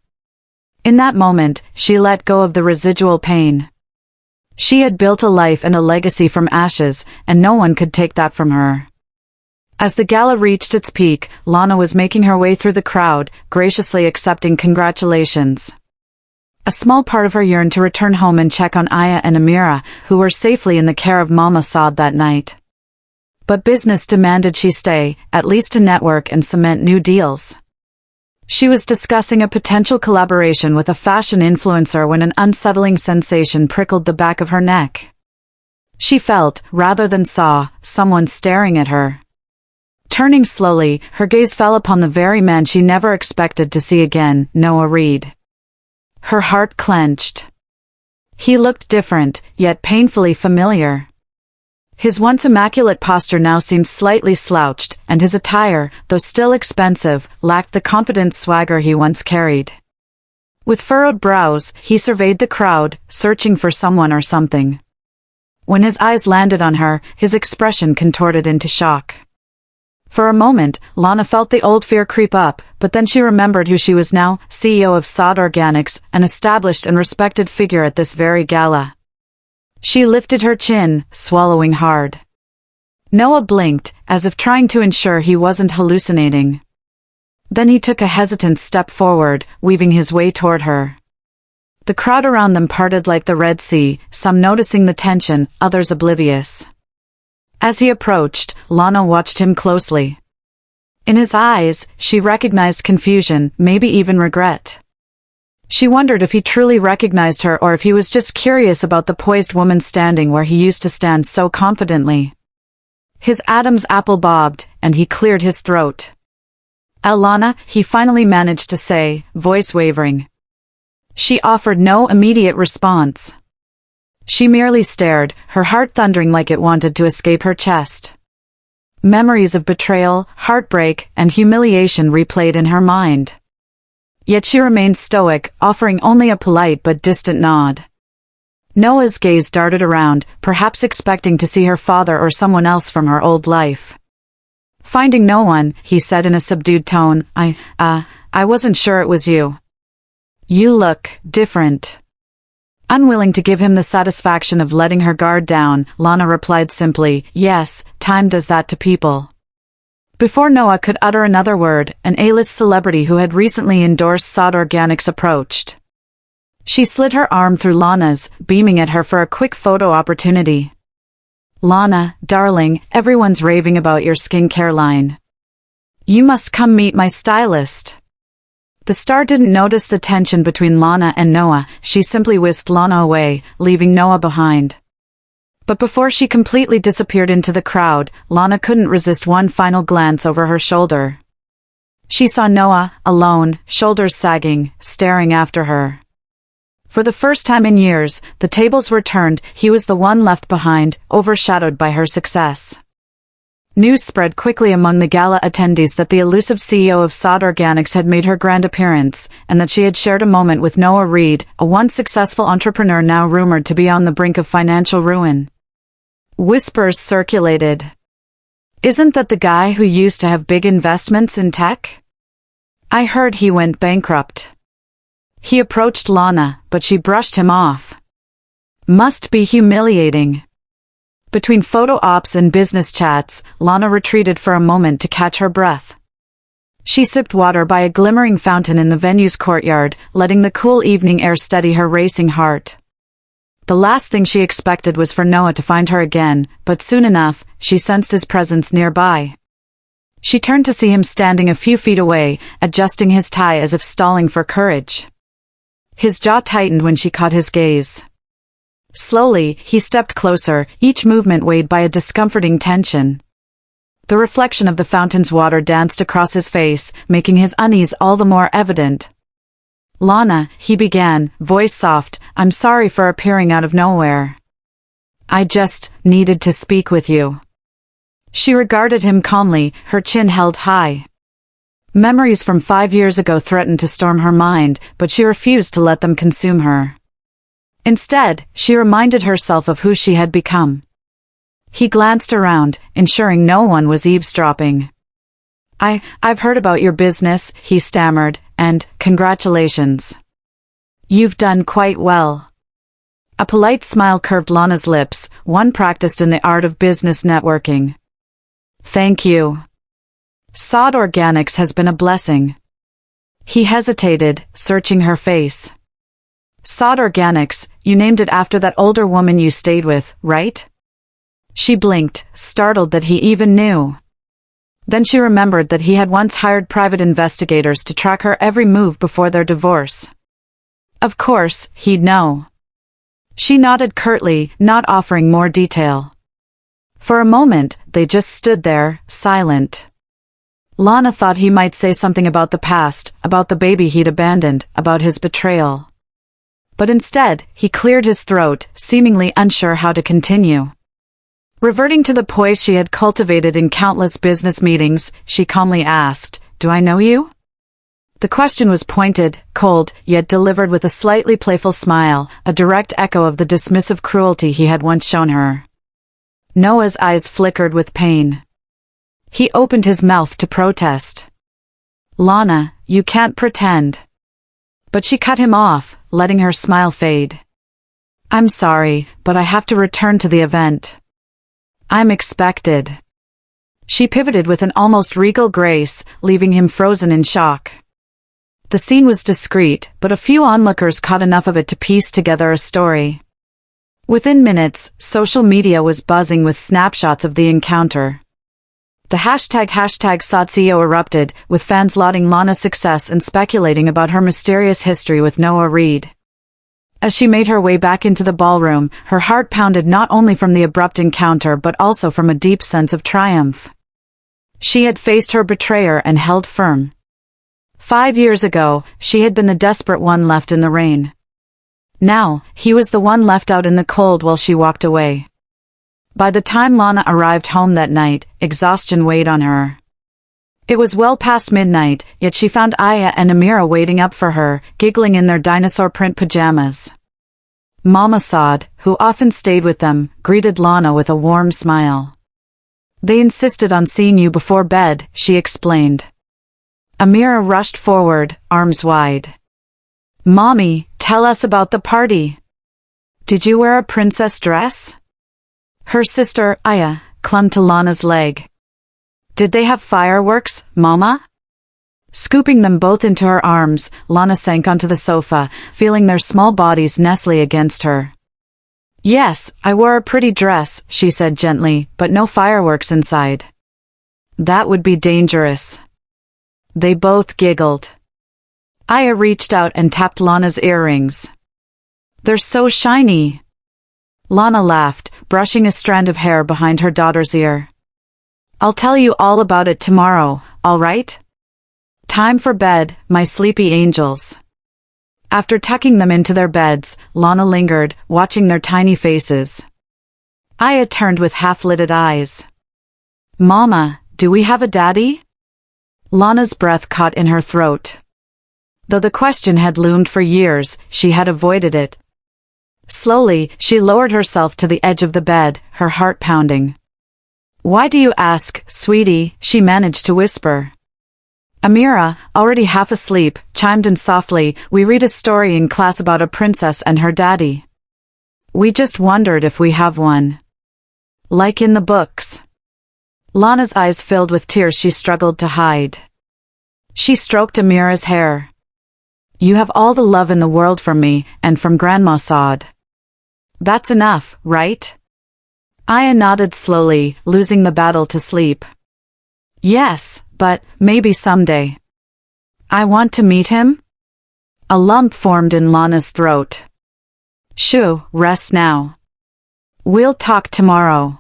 In that moment, she let go of the residual pain. She had built a life and a legacy from ashes, and no one could take that from her. As the gala reached its peak, Lana was making her way through the crowd, graciously accepting congratulations. A small part of her yearned to return home and check on Aya and Amira, who were safely in the care of Mama Sod that night. But business demanded she stay, at least to network and cement new deals. She was discussing a potential collaboration with a fashion influencer when an unsettling sensation prickled the back of her neck. She felt, rather than saw, someone staring at her. Turning slowly, her gaze fell upon the very man she never expected to see again, Noah Reed. Her heart clenched. He looked different, yet painfully familiar. His once immaculate posture now seemed slightly slouched, and his attire, though still expensive, lacked the confident swagger he once carried. With furrowed brows, he surveyed the crowd, searching for someone or something. When his eyes landed on her, his expression contorted into shock. For a moment, Lana felt the old fear creep up, but then she remembered who she was now, CEO of Sod Organics, an established and respected figure at this very gala. She lifted her chin, swallowing hard. Noah blinked, as if trying to ensure he wasn't hallucinating. Then he took a hesitant step forward, weaving his way toward her. The crowd around them parted like the Red Sea, some noticing the tension, others oblivious. As he approached, Lana watched him closely. In his eyes, she recognized confusion, maybe even regret. She wondered if he truly recognized her or if he was just curious about the poised woman standing where he used to stand so confidently. His Adam's apple bobbed, and he cleared his throat. Lana, he finally managed to say, voice wavering. She offered no immediate response. She merely stared, her heart thundering like it wanted to escape her chest. Memories of betrayal, heartbreak, and humiliation replayed in her mind. Yet she remained stoic, offering only a polite but distant nod. Noah's gaze darted around, perhaps expecting to see her father or someone else from her old life. Finding no one, he said in a subdued tone, I wasn't sure it was you. You look different. Unwilling to give him the satisfaction of letting her guard down, Lana replied simply, yes, time does that to people. Before Noah could utter another word, an A-list celebrity who had recently endorsed Sod Organics approached. She slid her arm through Lana's, beaming at her for a quick photo opportunity. Lana, darling, everyone's raving about your skincare line. You must come meet my stylist. The star didn't notice the tension between Lana and Noah, she simply whisked Lana away, leaving Noah behind. But before she completely disappeared into the crowd, Lana couldn't resist one final glance over her shoulder. She saw Noah, alone, shoulders sagging, staring after her. For the first time in years, the tables were turned, he was the one left behind, overshadowed by her success. News spread quickly among the gala attendees that the elusive CEO of Sod Organics had made her grand appearance, and that she had shared a moment with Noah Reed, a once successful entrepreneur now rumored to be on the brink of financial ruin. Whispers circulated. Isn't that the guy who used to have big investments in tech? I heard he went bankrupt. He approached Lana, but she brushed him off. Must be humiliating. Between photo ops and business chats, Lana retreated for a moment to catch her breath. She sipped water by a glimmering fountain in the venue's courtyard, letting the cool evening air steady her racing heart. The last thing she expected was for Noah to find her again, but soon enough, she sensed his presence nearby. She turned to see him standing a few feet away, adjusting his tie as if stalling for courage. His jaw tightened when she caught his gaze. Slowly, he stepped closer, each movement weighed by a discomforting tension. The reflection of the fountain's water danced across his face, making his unease all the more evident. Lana, he began, voice soft, I'm sorry for appearing out of nowhere. I just needed to speak with you. She regarded him calmly, her chin held high. Memories from 5 years ago threatened to storm her mind, but she refused to let them consume her. Instead, she reminded herself of who she had become. He glanced around, ensuring no one was eavesdropping. I've heard about your business, he stammered, and congratulations. You've done quite well. A polite smile curved Lana's lips, one practiced in the art of business networking. Thank you. Sod Organics has been a blessing. He hesitated, searching her face. Sod Organics, you named it after that older woman you stayed with, right? She blinked, startled that he even knew. Then she remembered that he had once hired private investigators to track her every move before their divorce. Of course, he'd know. She nodded curtly, not offering more detail. For a moment, they just stood there, silent. Lana thought he might say something about the past, about the baby he'd abandoned, about his betrayal. But instead, he cleared his throat, seemingly unsure how to continue. Reverting to the poise she had cultivated in countless business meetings, she calmly asked, Do I know you? The question was pointed, cold, yet delivered with a slightly playful smile, a direct echo of the dismissive cruelty he had once shown her. Noah's eyes flickered with pain. He opened his mouth to protest. Lana, you can't pretend. But she cut him off, letting her smile fade. I'm sorry, but I have to return to the event. I'm expected. She pivoted with an almost regal grace, leaving him frozen in shock. The scene was discreet, but a few onlookers caught enough of it to piece together a story. Within minutes, social media was buzzing with snapshots of the encounter. The hashtag #SodCEO erupted, with fans lauding Lana's success and speculating about her mysterious history with Noah Reed. As she made her way back into the ballroom, her heart pounded not only from the abrupt encounter but also from a deep sense of triumph. She had faced her betrayer and held firm. 5 years ago, she had been the desperate one left in the rain. Now, he was the one left out in the cold while she walked away. By the time Lana arrived home that night, exhaustion weighed on her. It was well past midnight, yet she found Aya and Amira waiting up for her, giggling in their dinosaur print pajamas. Mama Saad, who often stayed with them, greeted Lana with a warm smile. They insisted on seeing you before bed, she explained. Amira rushed forward, arms wide. Mommy, tell us about the party. Did you wear a princess dress? Her sister, Aya, clung to Lana's leg. Did they have fireworks, Mama? Scooping them both into her arms, Lana sank onto the sofa, feeling their small bodies nestle against her. Yes, I wore a pretty dress, she said gently, but no fireworks inside. That would be dangerous. They both giggled. Aya reached out and tapped Lana's earrings. They're so shiny. Lana laughed, brushing a strand of hair behind her daughter's ear. I'll tell you all about it tomorrow, all right? Time for bed, my sleepy angels. After tucking them into their beds, Lana lingered, watching their tiny faces. Aya turned with half-lidded eyes. Mama, do we have a daddy? Lana's breath caught in her throat. Though the question had loomed for years, she had avoided it. Slowly, she lowered herself to the edge of the bed, her heart pounding. Why do you ask, sweetie? She managed to whisper. Amira, already half asleep, chimed in softly. We read a story in class about a princess and her daddy. We just wondered if we have one. Like in the books. Lana's eyes filled with tears she struggled to hide. She stroked Amira's hair. You have all the love in the world from me, and from Grandma Saad. That's enough, right? Aya nodded slowly, losing the battle to sleep. Yes, but maybe someday. I want to meet him? A lump formed in Lana's throat. Shoo, rest now. We'll talk tomorrow.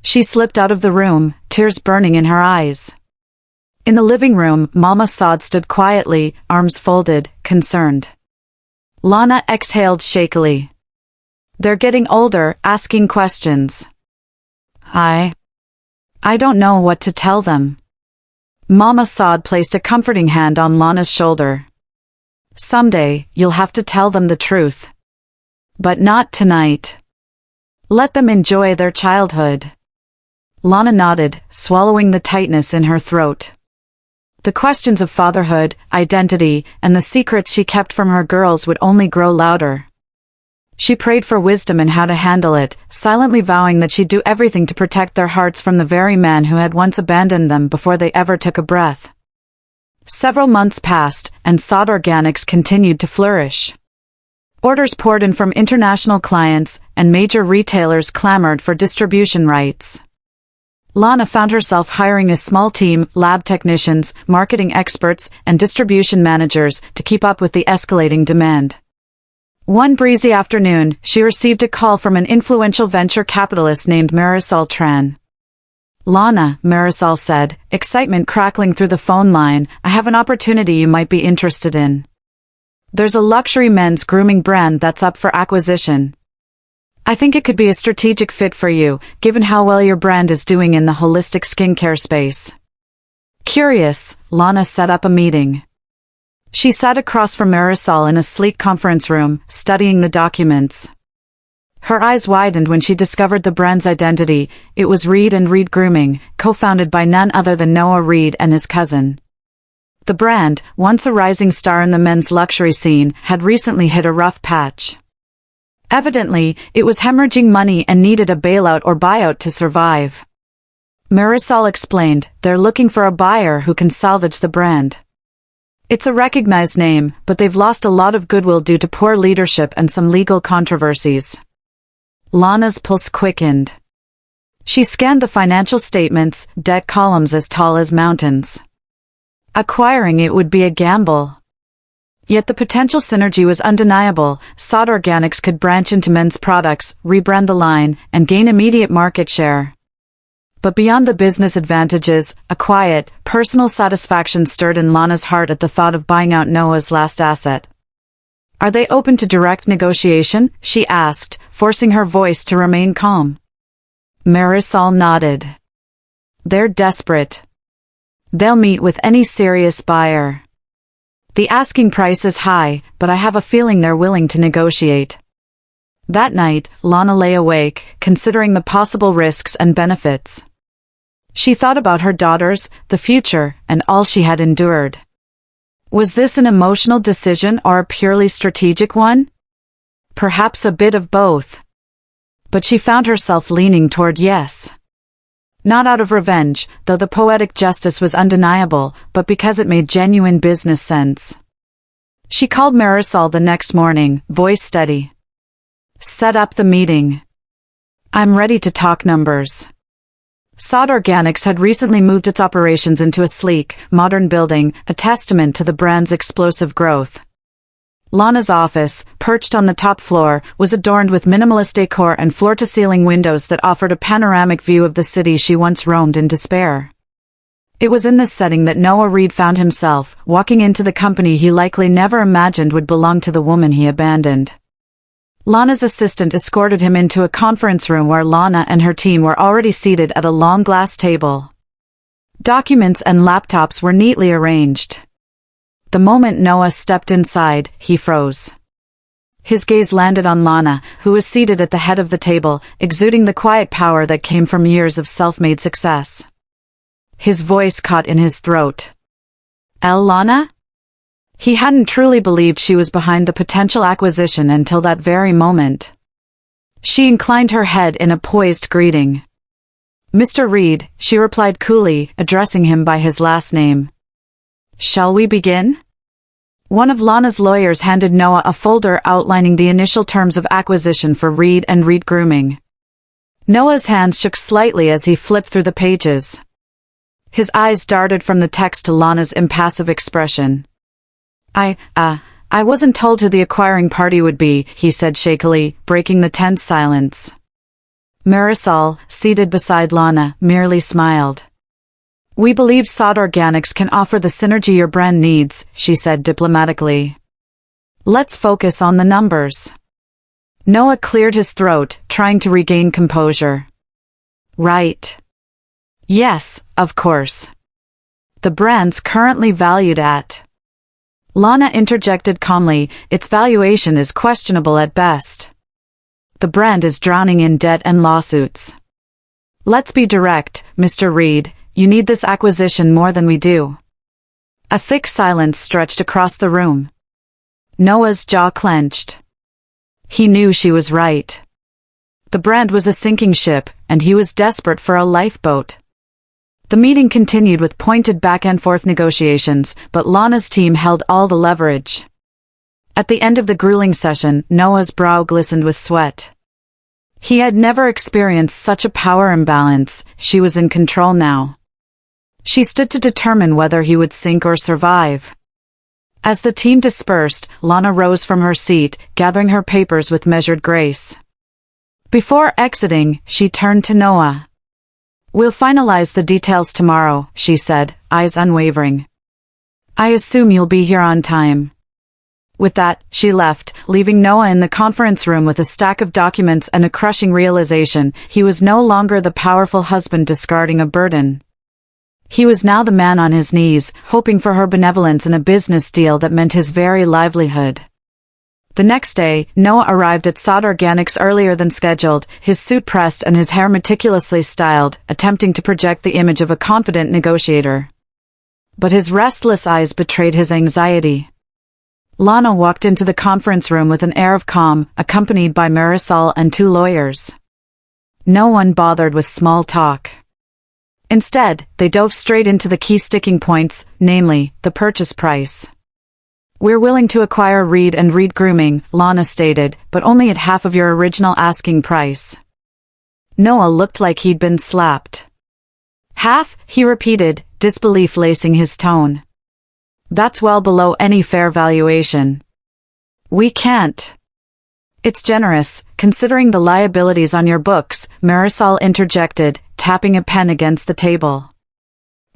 She slipped out of the room, tears burning in her eyes. In the living room, Mama Saad stood quietly, arms folded, concerned. Lana exhaled shakily. They're getting older, asking questions. I don't know what to tell them. Mama Saad placed a comforting hand on Lana's shoulder. Someday, you'll have to tell them the truth. But not tonight. Let them enjoy their childhood. Lana nodded, swallowing the tightness in her throat. The questions of fatherhood, identity, and the secrets she kept from her girls would only grow louder. She prayed for wisdom in how to handle it, silently vowing that she'd do everything to protect their hearts from the very man who had once abandoned them before they ever took a breath. Several months passed, and Saad Organics continued to flourish. Orders poured in from international clients, and major retailers clamored for distribution rights. Lana found herself hiring a small team, lab technicians, marketing experts, and distribution managers to keep up with the escalating demand. One breezy afternoon, she received a call from an influential venture capitalist named Marisol Tran. Lana, Marisol said, excitement crackling through the phone line, I have an opportunity you might be interested in. There's a luxury men's grooming brand that's up for acquisition. I think it could be a strategic fit for you, given how well your brand is doing in the holistic skincare space. Curious, Lana set up a meeting. She sat across from Marisol in a sleek conference room, studying the documents. Her eyes widened when she discovered the brand's identity. It was Reed & Reed Grooming, co-founded by none other than Noah Reed and his cousin. The brand, once a rising star in the men's luxury scene, had recently hit a rough patch. Evidently, it was hemorrhaging money and needed a bailout or buyout to survive. Marisol explained, they're looking for a buyer who can salvage the brand. It's a recognized name, but they've lost a lot of goodwill due to poor leadership and some legal controversies. Lana's pulse quickened. She scanned the financial statements, debt columns as tall as mountains. Acquiring it would be a gamble. Yet the potential synergy was undeniable. Saad Organics could branch into men's products, rebrand the line, and gain immediate market share. But beyond the business advantages, a quiet, personal satisfaction stirred in Lana's heart at the thought of buying out Noah's last asset. Are they open to direct negotiation? She asked, forcing her voice to remain calm. Marisol nodded. They're desperate. They'll meet with any serious buyer. The asking price is high, but I have a feeling they're willing to negotiate. That night, Lana lay awake, considering the possible risks and benefits. She thought about her daughters, the future, and all she had endured. Was this an emotional decision or a purely strategic one? Perhaps a bit of both. But she found herself leaning toward yes. Not out of revenge, though the poetic justice was undeniable, but because it made genuine business sense. She called Marisol the next morning, voice steady. Set up the meeting. I'm ready to talk numbers. Sod Organics had recently moved its operations into a sleek, modern building, a testament to the brand's explosive growth. Lana's office, perched on the top floor, was adorned with minimalist decor and floor-to-ceiling windows that offered a panoramic view of the city she once roamed in despair. It was in this setting that Noah Reed found himself, walking into the company he likely never imagined would belong to the woman he abandoned. Lana's assistant escorted him into a conference room where Lana and her team were already seated at a long glass table. Documents and laptops were neatly arranged. The moment Noah stepped inside, he froze. His gaze landed on Lana, who was seated at the head of the table, exuding the quiet power that came from years of self-made success. His voice caught in his throat. Lana? He hadn't truly believed she was behind the potential acquisition until that very moment. She inclined her head in a poised greeting. Mr. Reed, she replied coolly, addressing him by his last name. Shall we begin? One of Lana's lawyers handed Noah a folder outlining the initial terms of acquisition for Reed and Reed Grooming. Noah's hands shook slightly as he flipped through the pages. His eyes darted from the text to Lana's impassive expression. I wasn't told who the acquiring party would be, he said shakily, breaking the tense silence. Marisol, seated beside Lana, merely smiled. We believe Sod Organics can offer the synergy your brand needs, she said diplomatically. Let's focus on the numbers. Noah cleared his throat, trying to regain composure. Right. Yes, of course. The brand's currently valued at. Lana interjected calmly, its valuation is questionable at best. The brand is drowning in debt and lawsuits. Let's be direct, Mr. Reed, you need this acquisition more than we do. A thick silence stretched across the room. Noah's jaw clenched. He knew she was right. The brand was a sinking ship, and he was desperate for a lifeboat. The meeting continued with pointed back-and-forth negotiations, but Lana's team held all the leverage. At the end of the grueling session, Noah's brow glistened with sweat. He had never experienced such a power imbalance. She was in control now. She stood to determine whether he would sink or survive. As the team dispersed, Lana rose from her seat, gathering her papers with measured grace. Before exiting, she turned to Noah. We'll finalize the details tomorrow, she said, eyes unwavering. I assume you'll be here on time. With that, she left, leaving Noah in the conference room with a stack of documents and a crushing realization he was no longer the powerful husband discarding a burden. He was now the man on his knees, hoping for her benevolence in a business deal that meant his very livelihood. The next day, Noah arrived at Sod Organics earlier than scheduled, his suit pressed and his hair meticulously styled, attempting to project the image of a confident negotiator. But his restless eyes betrayed his anxiety. Lana walked into the conference room with an air of calm, accompanied by Marisol and two lawyers. No one bothered with small talk. Instead, they dove straight into the key sticking points, namely, the purchase price. We're willing to acquire Reed and Reed Grooming, Lana stated, but only at half of your original asking price. Noah looked like he'd been slapped. Half, he repeated, disbelief lacing his tone. That's well below any fair valuation. We can't. It's generous, considering the liabilities on your books, Marisol interjected, tapping a pen against the table.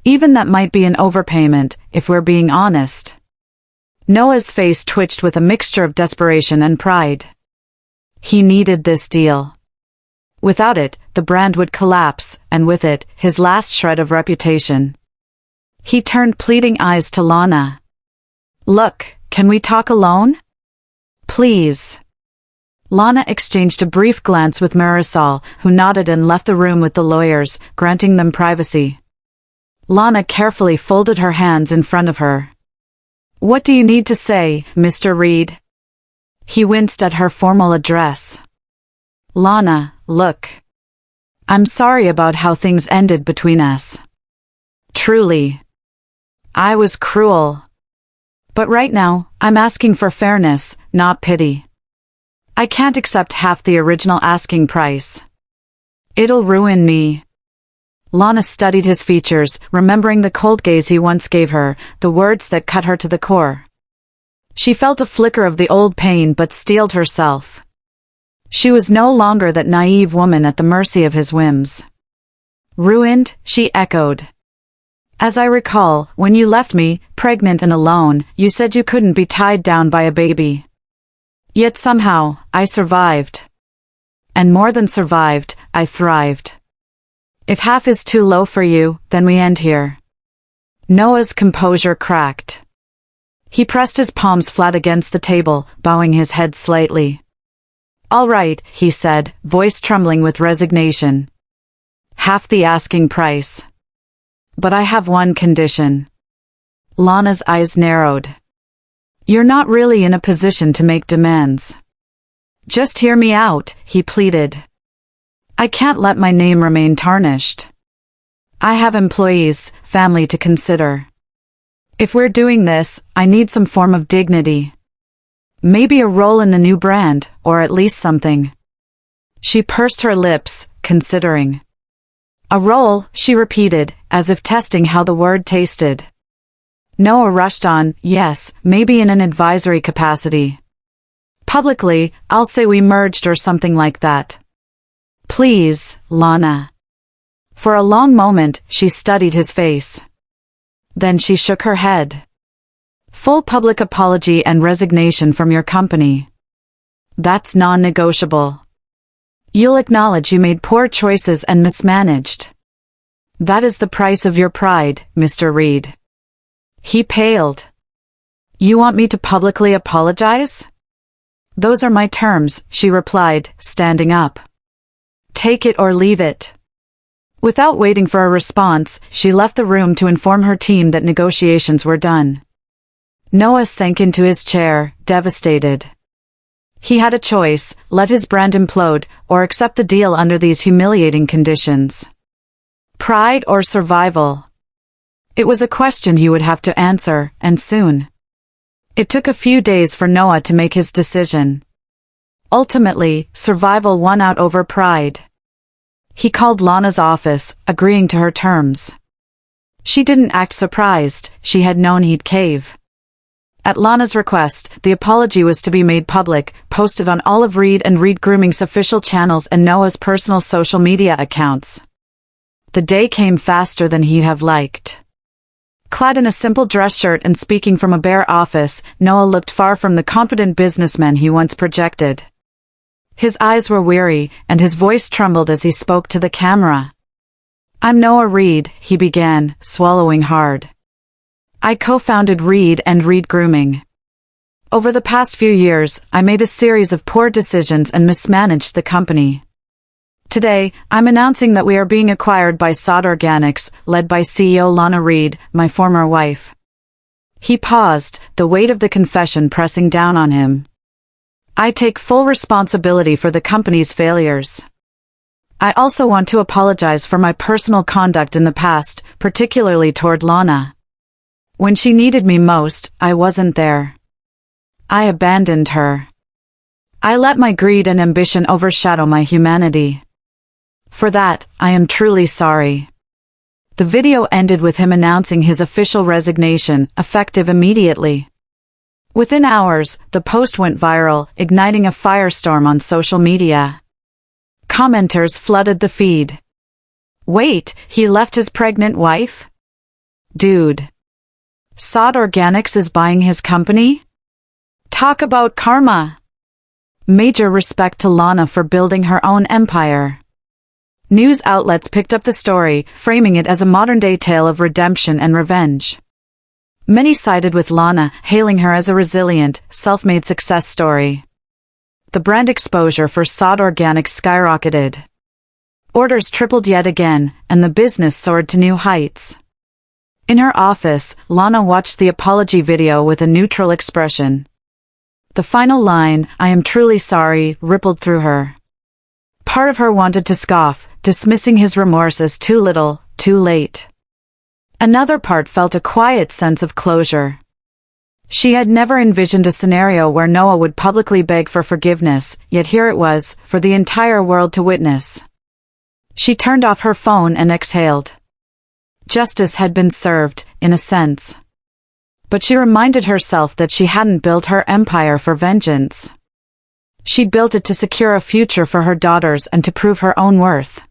Even that might be an overpayment, if we're being honest. Noah's face twitched with a mixture of desperation and pride. He needed this deal. Without it, the brand would collapse, and with it, his last shred of reputation. He turned pleading eyes to Lana. Look, can we talk alone? Please. Lana exchanged a brief glance with Marisol, who nodded and left the room with the lawyers, granting them privacy. Lana carefully folded her hands in front of her. What do you need to say, Mr. Reed? He winced at her formal address. Lana, look. I'm sorry about how things ended between us. Truly. I was cruel. But right now, I'm asking for fairness, not pity. I can't accept half the original asking price. It'll ruin me. Lana studied his features, remembering the cold gaze he once gave her, the words that cut her to the core. She felt a flicker of the old pain but steeled herself. She was no longer that naive woman at the mercy of his whims. Ruined, she echoed. As I recall, when you left me, pregnant and alone, you said you couldn't be tied down by a baby. Yet somehow, I survived. And more than survived, I thrived. If half is too low for you, then we end here. Noah's composure cracked. He pressed his palms flat against the table, bowing his head slightly. All right, he said, voice trembling with resignation. Half the asking price. But I have one condition. Lana's eyes narrowed. You're not really in a position to make demands. Just hear me out, he pleaded. I can't let my name remain tarnished. I have employees, family to consider. If we're doing this, I need some form of dignity. Maybe a role in the new brand, or at least something. She pursed her lips, considering. A role, she repeated, as if testing how the word tasted. Noah rushed on, yes, maybe in an advisory capacity. Publicly, I'll say we merged or something like that. Please, Lana. For a long moment, she studied his face. Then she shook her head. Full public apology and resignation from your company. That's non-negotiable. You'll acknowledge you made poor choices and mismanaged. That is the price of your pride, Mr. Reed. He paled. You want me to publicly apologize? Those are my terms, she replied, standing up. Take it or leave it. Without waiting for a response, she left the room to inform her team that negotiations were done. Noah sank into his chair, devastated. He had a choice, let his brand implode, or accept the deal under these humiliating conditions. Pride or survival? It was a question he would have to answer, and soon. It took a few days for Noah to make his decision. Ultimately, survival won out over pride. He called Lana's office, agreeing to her terms. She didn't act surprised, she had known he'd cave. At Lana's request, the apology was to be made public, posted on all of Reed and Reed Grooming's official channels and Noah's personal social media accounts. The day came faster than he'd have liked. Clad in a simple dress shirt and speaking from a bare office, Noah looked far from the confident businessman he once projected. His eyes were weary, and his voice trembled as he spoke to the camera. I'm Noah Reed, he began, swallowing hard. I co-founded Reed and Reed Grooming. Over the past few years, I made a series of poor decisions and mismanaged the company. Today, I'm announcing that we are being acquired by Sod Organics, led by CEO Lana Reed, my former wife. He paused, the weight of the confession pressing down on him. I take full responsibility for the company's failures. I also want to apologize for my personal conduct in the past, particularly toward Lana. When she needed me most, I wasn't there. I abandoned her. I let my greed and ambition overshadow my humanity. For that, I am truly sorry. The video ended with him announcing his official resignation, effective immediately. Within hours, the post went viral, igniting a firestorm on social media. Commenters flooded the feed. Wait, he left his pregnant wife? Dude. Sod Organics is buying his company? Talk about karma. Major respect to Lana for building her own empire. News outlets picked up the story, framing it as a modern-day tale of redemption and revenge. Many sided with Lana, hailing her as a resilient, self-made success story. The brand exposure for Deceit Organics skyrocketed. Orders tripled yet again, and the business soared to new heights. In her office, Lana watched the apology video with a neutral expression. The final line, "I am truly sorry," rippled through her. Part of her wanted to scoff, dismissing his remorse as too little, too late. Another part felt a quiet sense of closure. She had never envisioned a scenario where Noah would publicly beg for forgiveness, yet here it was, for the entire world to witness. She turned off her phone and exhaled. Justice had been served, in a sense. But she reminded herself that she hadn't built her empire for vengeance. She'd built it to secure a future for her daughters and to prove her own worth.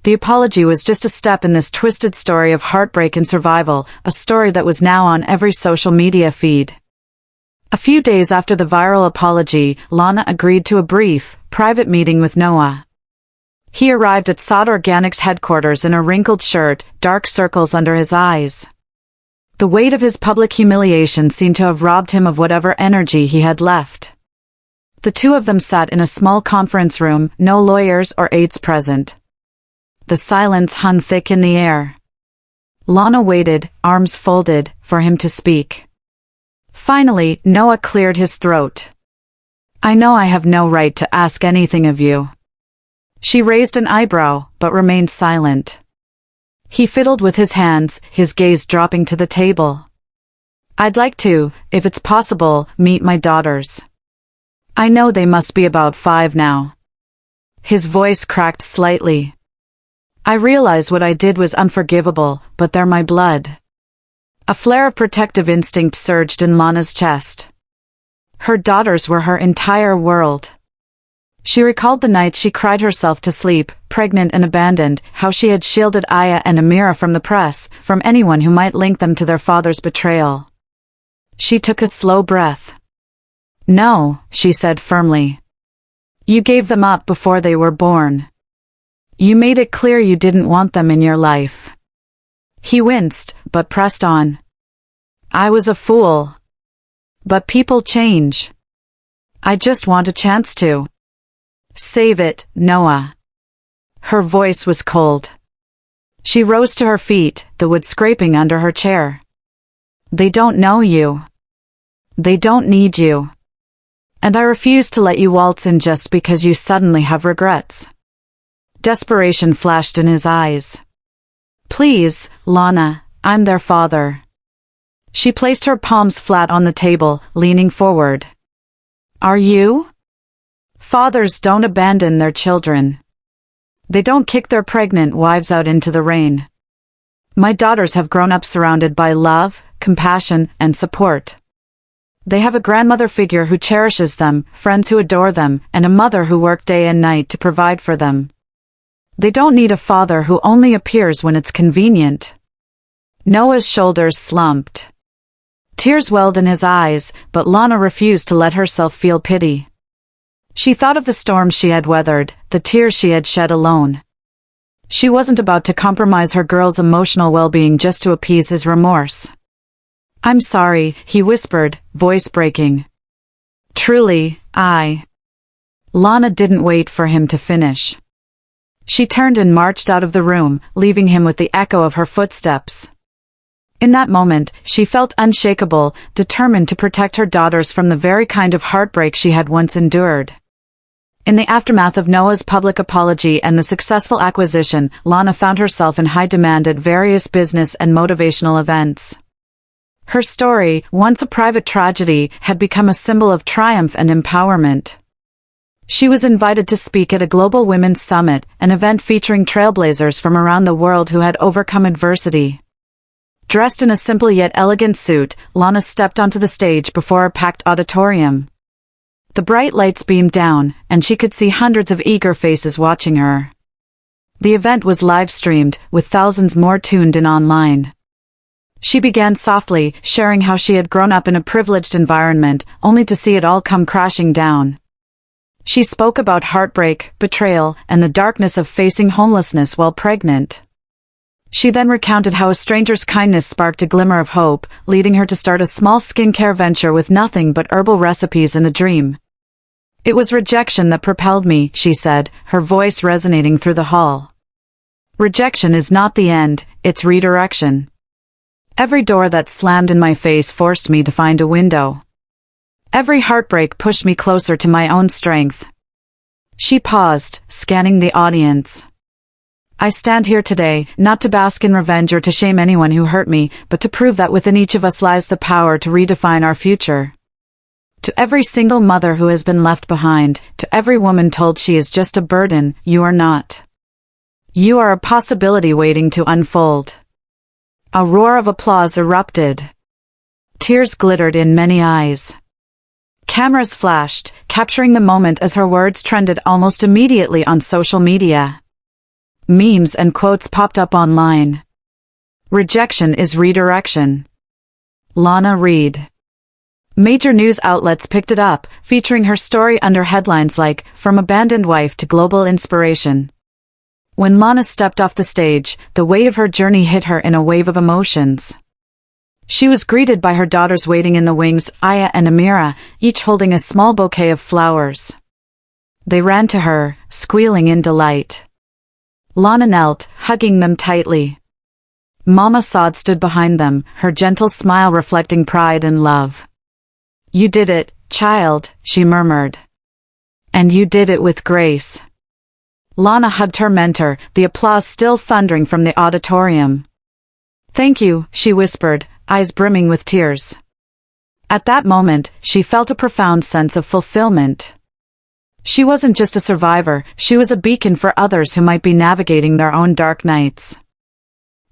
The apology was just a step in this twisted story of heartbreak and survival, a story that was now on every social media feed. A few days after the viral apology, Lana agreed to a brief, private meeting with Noah. He arrived at Deceit Organics headquarters in a wrinkled shirt, dark circles under his eyes. The weight of his public humiliation seemed to have robbed him of whatever energy he had left. The two of them sat in a small conference room, no lawyers or aides present. The silence hung thick in the air. Lana waited, arms folded, for him to speak. Finally, Noah cleared his throat. "I know I have no right to ask anything of you." She raised an eyebrow, but remained silent. He fiddled with his hands, his gaze dropping to the table. "I'd like to, if it's possible, meet my daughters. I know they must be about 5 now." His voice cracked slightly. "I realize what I did was unforgivable, but they're my blood." A flare of protective instinct surged in Lana's chest. Her daughters were her entire world. She recalled the nights she cried herself to sleep, pregnant and abandoned, how she had shielded Aya and Amira from the press, from anyone who might link them to their father's betrayal. She took a slow breath. "No," she said firmly. "You gave them up before they were born. You made it clear you didn't want them in your life." He winced, but pressed on. "I was a fool. But people change. I just want a chance to." "Save it, Noah." Her voice was cold. She rose to her feet, the wood scraping under her chair. "They don't know you. They don't need you. And I refuse to let you waltz in just because you suddenly have regrets." Desperation flashed in his eyes. "Please, Lana, I'm their father." She placed her palms flat on the table, leaning forward. "Are you? Fathers don't abandon their children. They don't kick their pregnant wives out into the rain. My daughters have grown up surrounded by love, compassion, and support. They have a grandmother figure who cherishes them, friends who adore them, and a mother who worked day and night to provide for them. They don't need a father who only appears when it's convenient." Noah's shoulders slumped. Tears welled in his eyes, but Lana refused to let herself feel pity. She thought of the storms she had weathered, the tears she had shed alone. She wasn't about to compromise her girl's emotional well-being just to appease his remorse. "I'm sorry," he whispered, voice breaking. "Truly, Lana didn't wait for him to finish. She turned and marched out of the room, leaving him with the echo of her footsteps. In that moment, she felt unshakable, determined to protect her daughters from the very kind of heartbreak she had once endured. In the aftermath of Noah's public apology and the successful acquisition, Lana found herself in high demand at various business and motivational events. Her story, once a private tragedy, had become a symbol of triumph and empowerment. She was invited to speak at a global women's summit, an event featuring trailblazers from around the world who had overcome adversity. Dressed in a simple yet elegant suit, Lana stepped onto the stage before a packed auditorium. The bright lights beamed down, and she could see hundreds of eager faces watching her. The event was live-streamed, with thousands more tuned in online. She began softly, sharing how she had grown up in a privileged environment, only to see it all come crashing down. She spoke about heartbreak, betrayal, and the darkness of facing homelessness while pregnant. She then recounted how a stranger's kindness sparked a glimmer of hope, leading her to start a small skincare venture with nothing but herbal recipes and a dream. It was rejection that propelled me, she said, her voice resonating through the hall. Rejection is not the end, it's redirection. Every door that slammed in my face forced me to find a window. Every heartbreak pushed me closer to my own strength. She paused, scanning the audience. I stand here today, not to bask in revenge or to shame anyone who hurt me, but to prove that within each of us lies the power to redefine our future. To every single mother who has been left behind, to every woman told she is just a burden, you are not. You are a possibility waiting to unfold. A roar of applause erupted. Tears glittered in many eyes. Cameras flashed, capturing the moment as her words trended almost immediately on social media. Memes and quotes popped up online. Rejection is redirection. Lana Reed. Major news outlets picked it up, featuring her story under headlines like, "From Abandoned Wife to Global Inspiration." When Lana stepped off the stage, the weight of her journey hit her in a wave of emotions. She was greeted by her daughters waiting in the wings, Aya and Amira, each holding a small bouquet of flowers. They ran to her, squealing in delight. Lana knelt, hugging them tightly. Mama Saad stood behind them, her gentle smile reflecting pride and love. "You did it, child," she murmured. "And you did it with grace." Lana hugged her mentor, the applause still thundering from the auditorium. "Thank you," she whispered, eyes brimming with tears. At that moment, she felt a profound sense of fulfillment. She wasn't just a survivor, she was a beacon for others who might be navigating their own dark nights.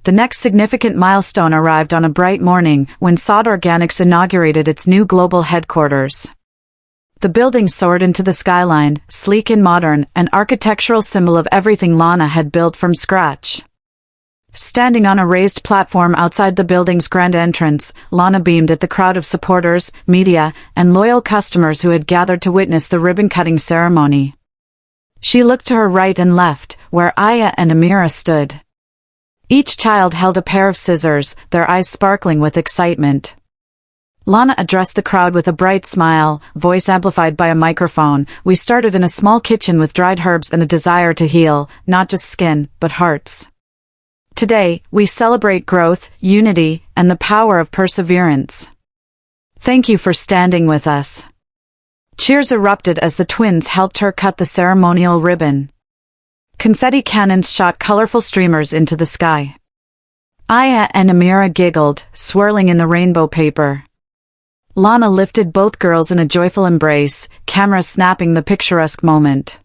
The next significant milestone arrived on a bright morning when Saad Organics inaugurated its new global headquarters. The building soared into the skyline, sleek and modern, an architectural symbol of everything Lana had built from scratch. Standing on a raised platform outside the building's grand entrance, Lana beamed at the crowd of supporters, media, and loyal customers who had gathered to witness the ribbon-cutting ceremony. She looked to her right and left, where Aya and Amira stood. Each child held a pair of scissors, their eyes sparkling with excitement. Lana addressed the crowd with a bright smile, voice amplified by a microphone. "We started in a small kitchen with dried herbs and a desire to heal, not just skin, but hearts. Today, we celebrate growth, unity, and the power of perseverance. Thank you for standing with us." Cheers erupted as the twins helped her cut the ceremonial ribbon. Confetti cannons shot colorful streamers into the sky. Aya and Amira giggled, swirling in the rainbow paper. Lana lifted both girls in a joyful embrace, cameras snapping the picturesque moment.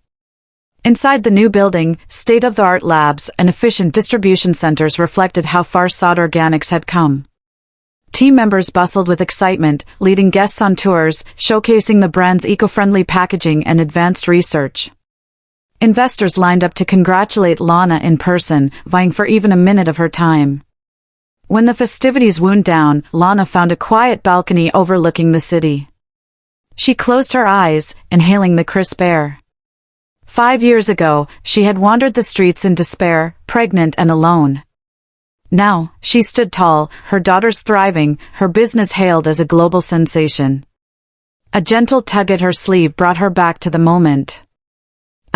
Inside the new building, state-of-the-art labs and efficient distribution centers reflected how far Saad Organics had come. Team members bustled with excitement, leading guests on tours, showcasing the brand's eco-friendly packaging and advanced research. Investors lined up to congratulate Lana in person, vying for even a minute of her time. When the festivities wound down, Lana found a quiet balcony overlooking the city. She closed her eyes, inhaling the crisp air. 5 years ago, she had wandered the streets in despair, pregnant and alone. Now, she stood tall, her daughters thriving, her business hailed as a global sensation. A gentle tug at her sleeve brought her back to the moment.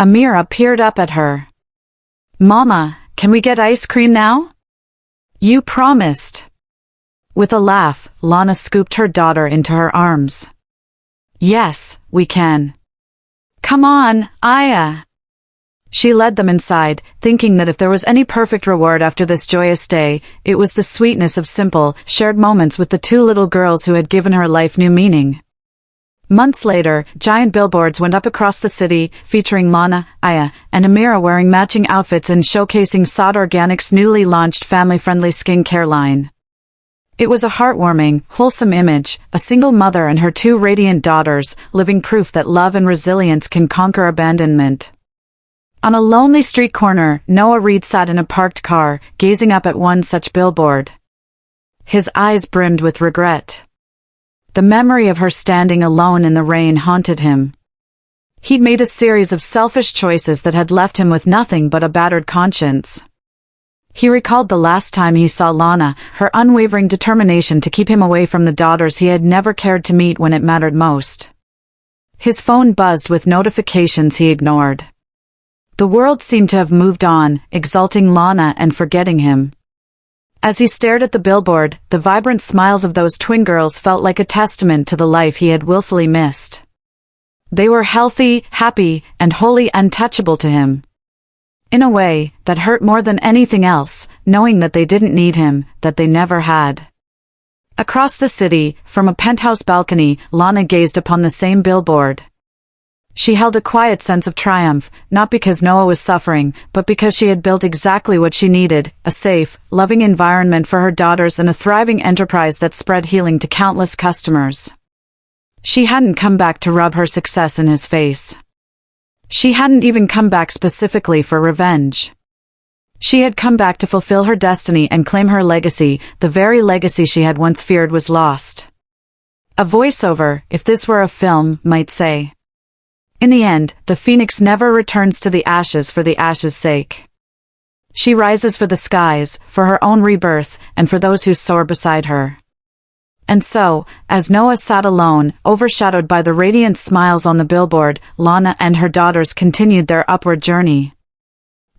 Amira peered up at her. "Mama, can we get ice cream now? You promised." With a laugh, Lana scooped her daughter into her arms. "Yes, we can. Come on, Aya." She led them inside, thinking that if there was any perfect reward after this joyous day, it was the sweetness of simple, shared moments with the two little girls who had given her life new meaning. Months later, giant billboards went up across the city, featuring Lana, Aya, and Amira wearing matching outfits and showcasing Saad Organics' newly launched family-friendly skincare line. It was a heartwarming, wholesome image, a single mother and her two radiant daughters, living proof that love and resilience can conquer abandonment. On a lonely street corner, Noah Reed sat in a parked car, gazing up at one such billboard. His eyes brimmed with regret. The memory of her standing alone in the rain haunted him. He'd made a series of selfish choices that had left him with nothing but a battered conscience. He recalled the last time he saw Lana, her unwavering determination to keep him away from the daughters he had never cared to meet when it mattered most. His phone buzzed with notifications he ignored. The world seemed to have moved on, exalting Lana and forgetting him. As he stared at the billboard, the vibrant smiles of those twin girls felt like a testament to the life he had willfully missed. They were healthy, happy, and wholly untouchable to him. In a way, that hurt more than anything else, knowing that they didn't need him, that they never had. Across the city, from a penthouse balcony, Lana gazed upon the same billboard. She held a quiet sense of triumph, not because Noah was suffering, but because she had built exactly what she needed, a safe, loving environment for her daughters and a thriving enterprise that spread healing to countless customers. She hadn't come back to rub her success in his face. She hadn't even come back specifically for revenge. She had come back to fulfill her destiny and claim her legacy, the very legacy she had once feared was lost. A voiceover, if this were a film, might say. In the end, the phoenix never returns to the ashes for the ashes' sake. She rises for the skies, for her own rebirth, and for those who soar beside her. And so, as Noah sat alone, overshadowed by the radiant smiles on the billboard, Lana and her daughters continued their upward journey.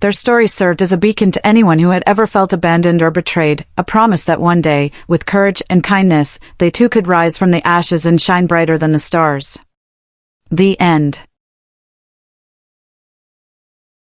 Their story served as a beacon to anyone who had ever felt abandoned or betrayed, a promise that one day, with courage and kindness, they too could rise from the ashes and shine brighter than the stars. The end.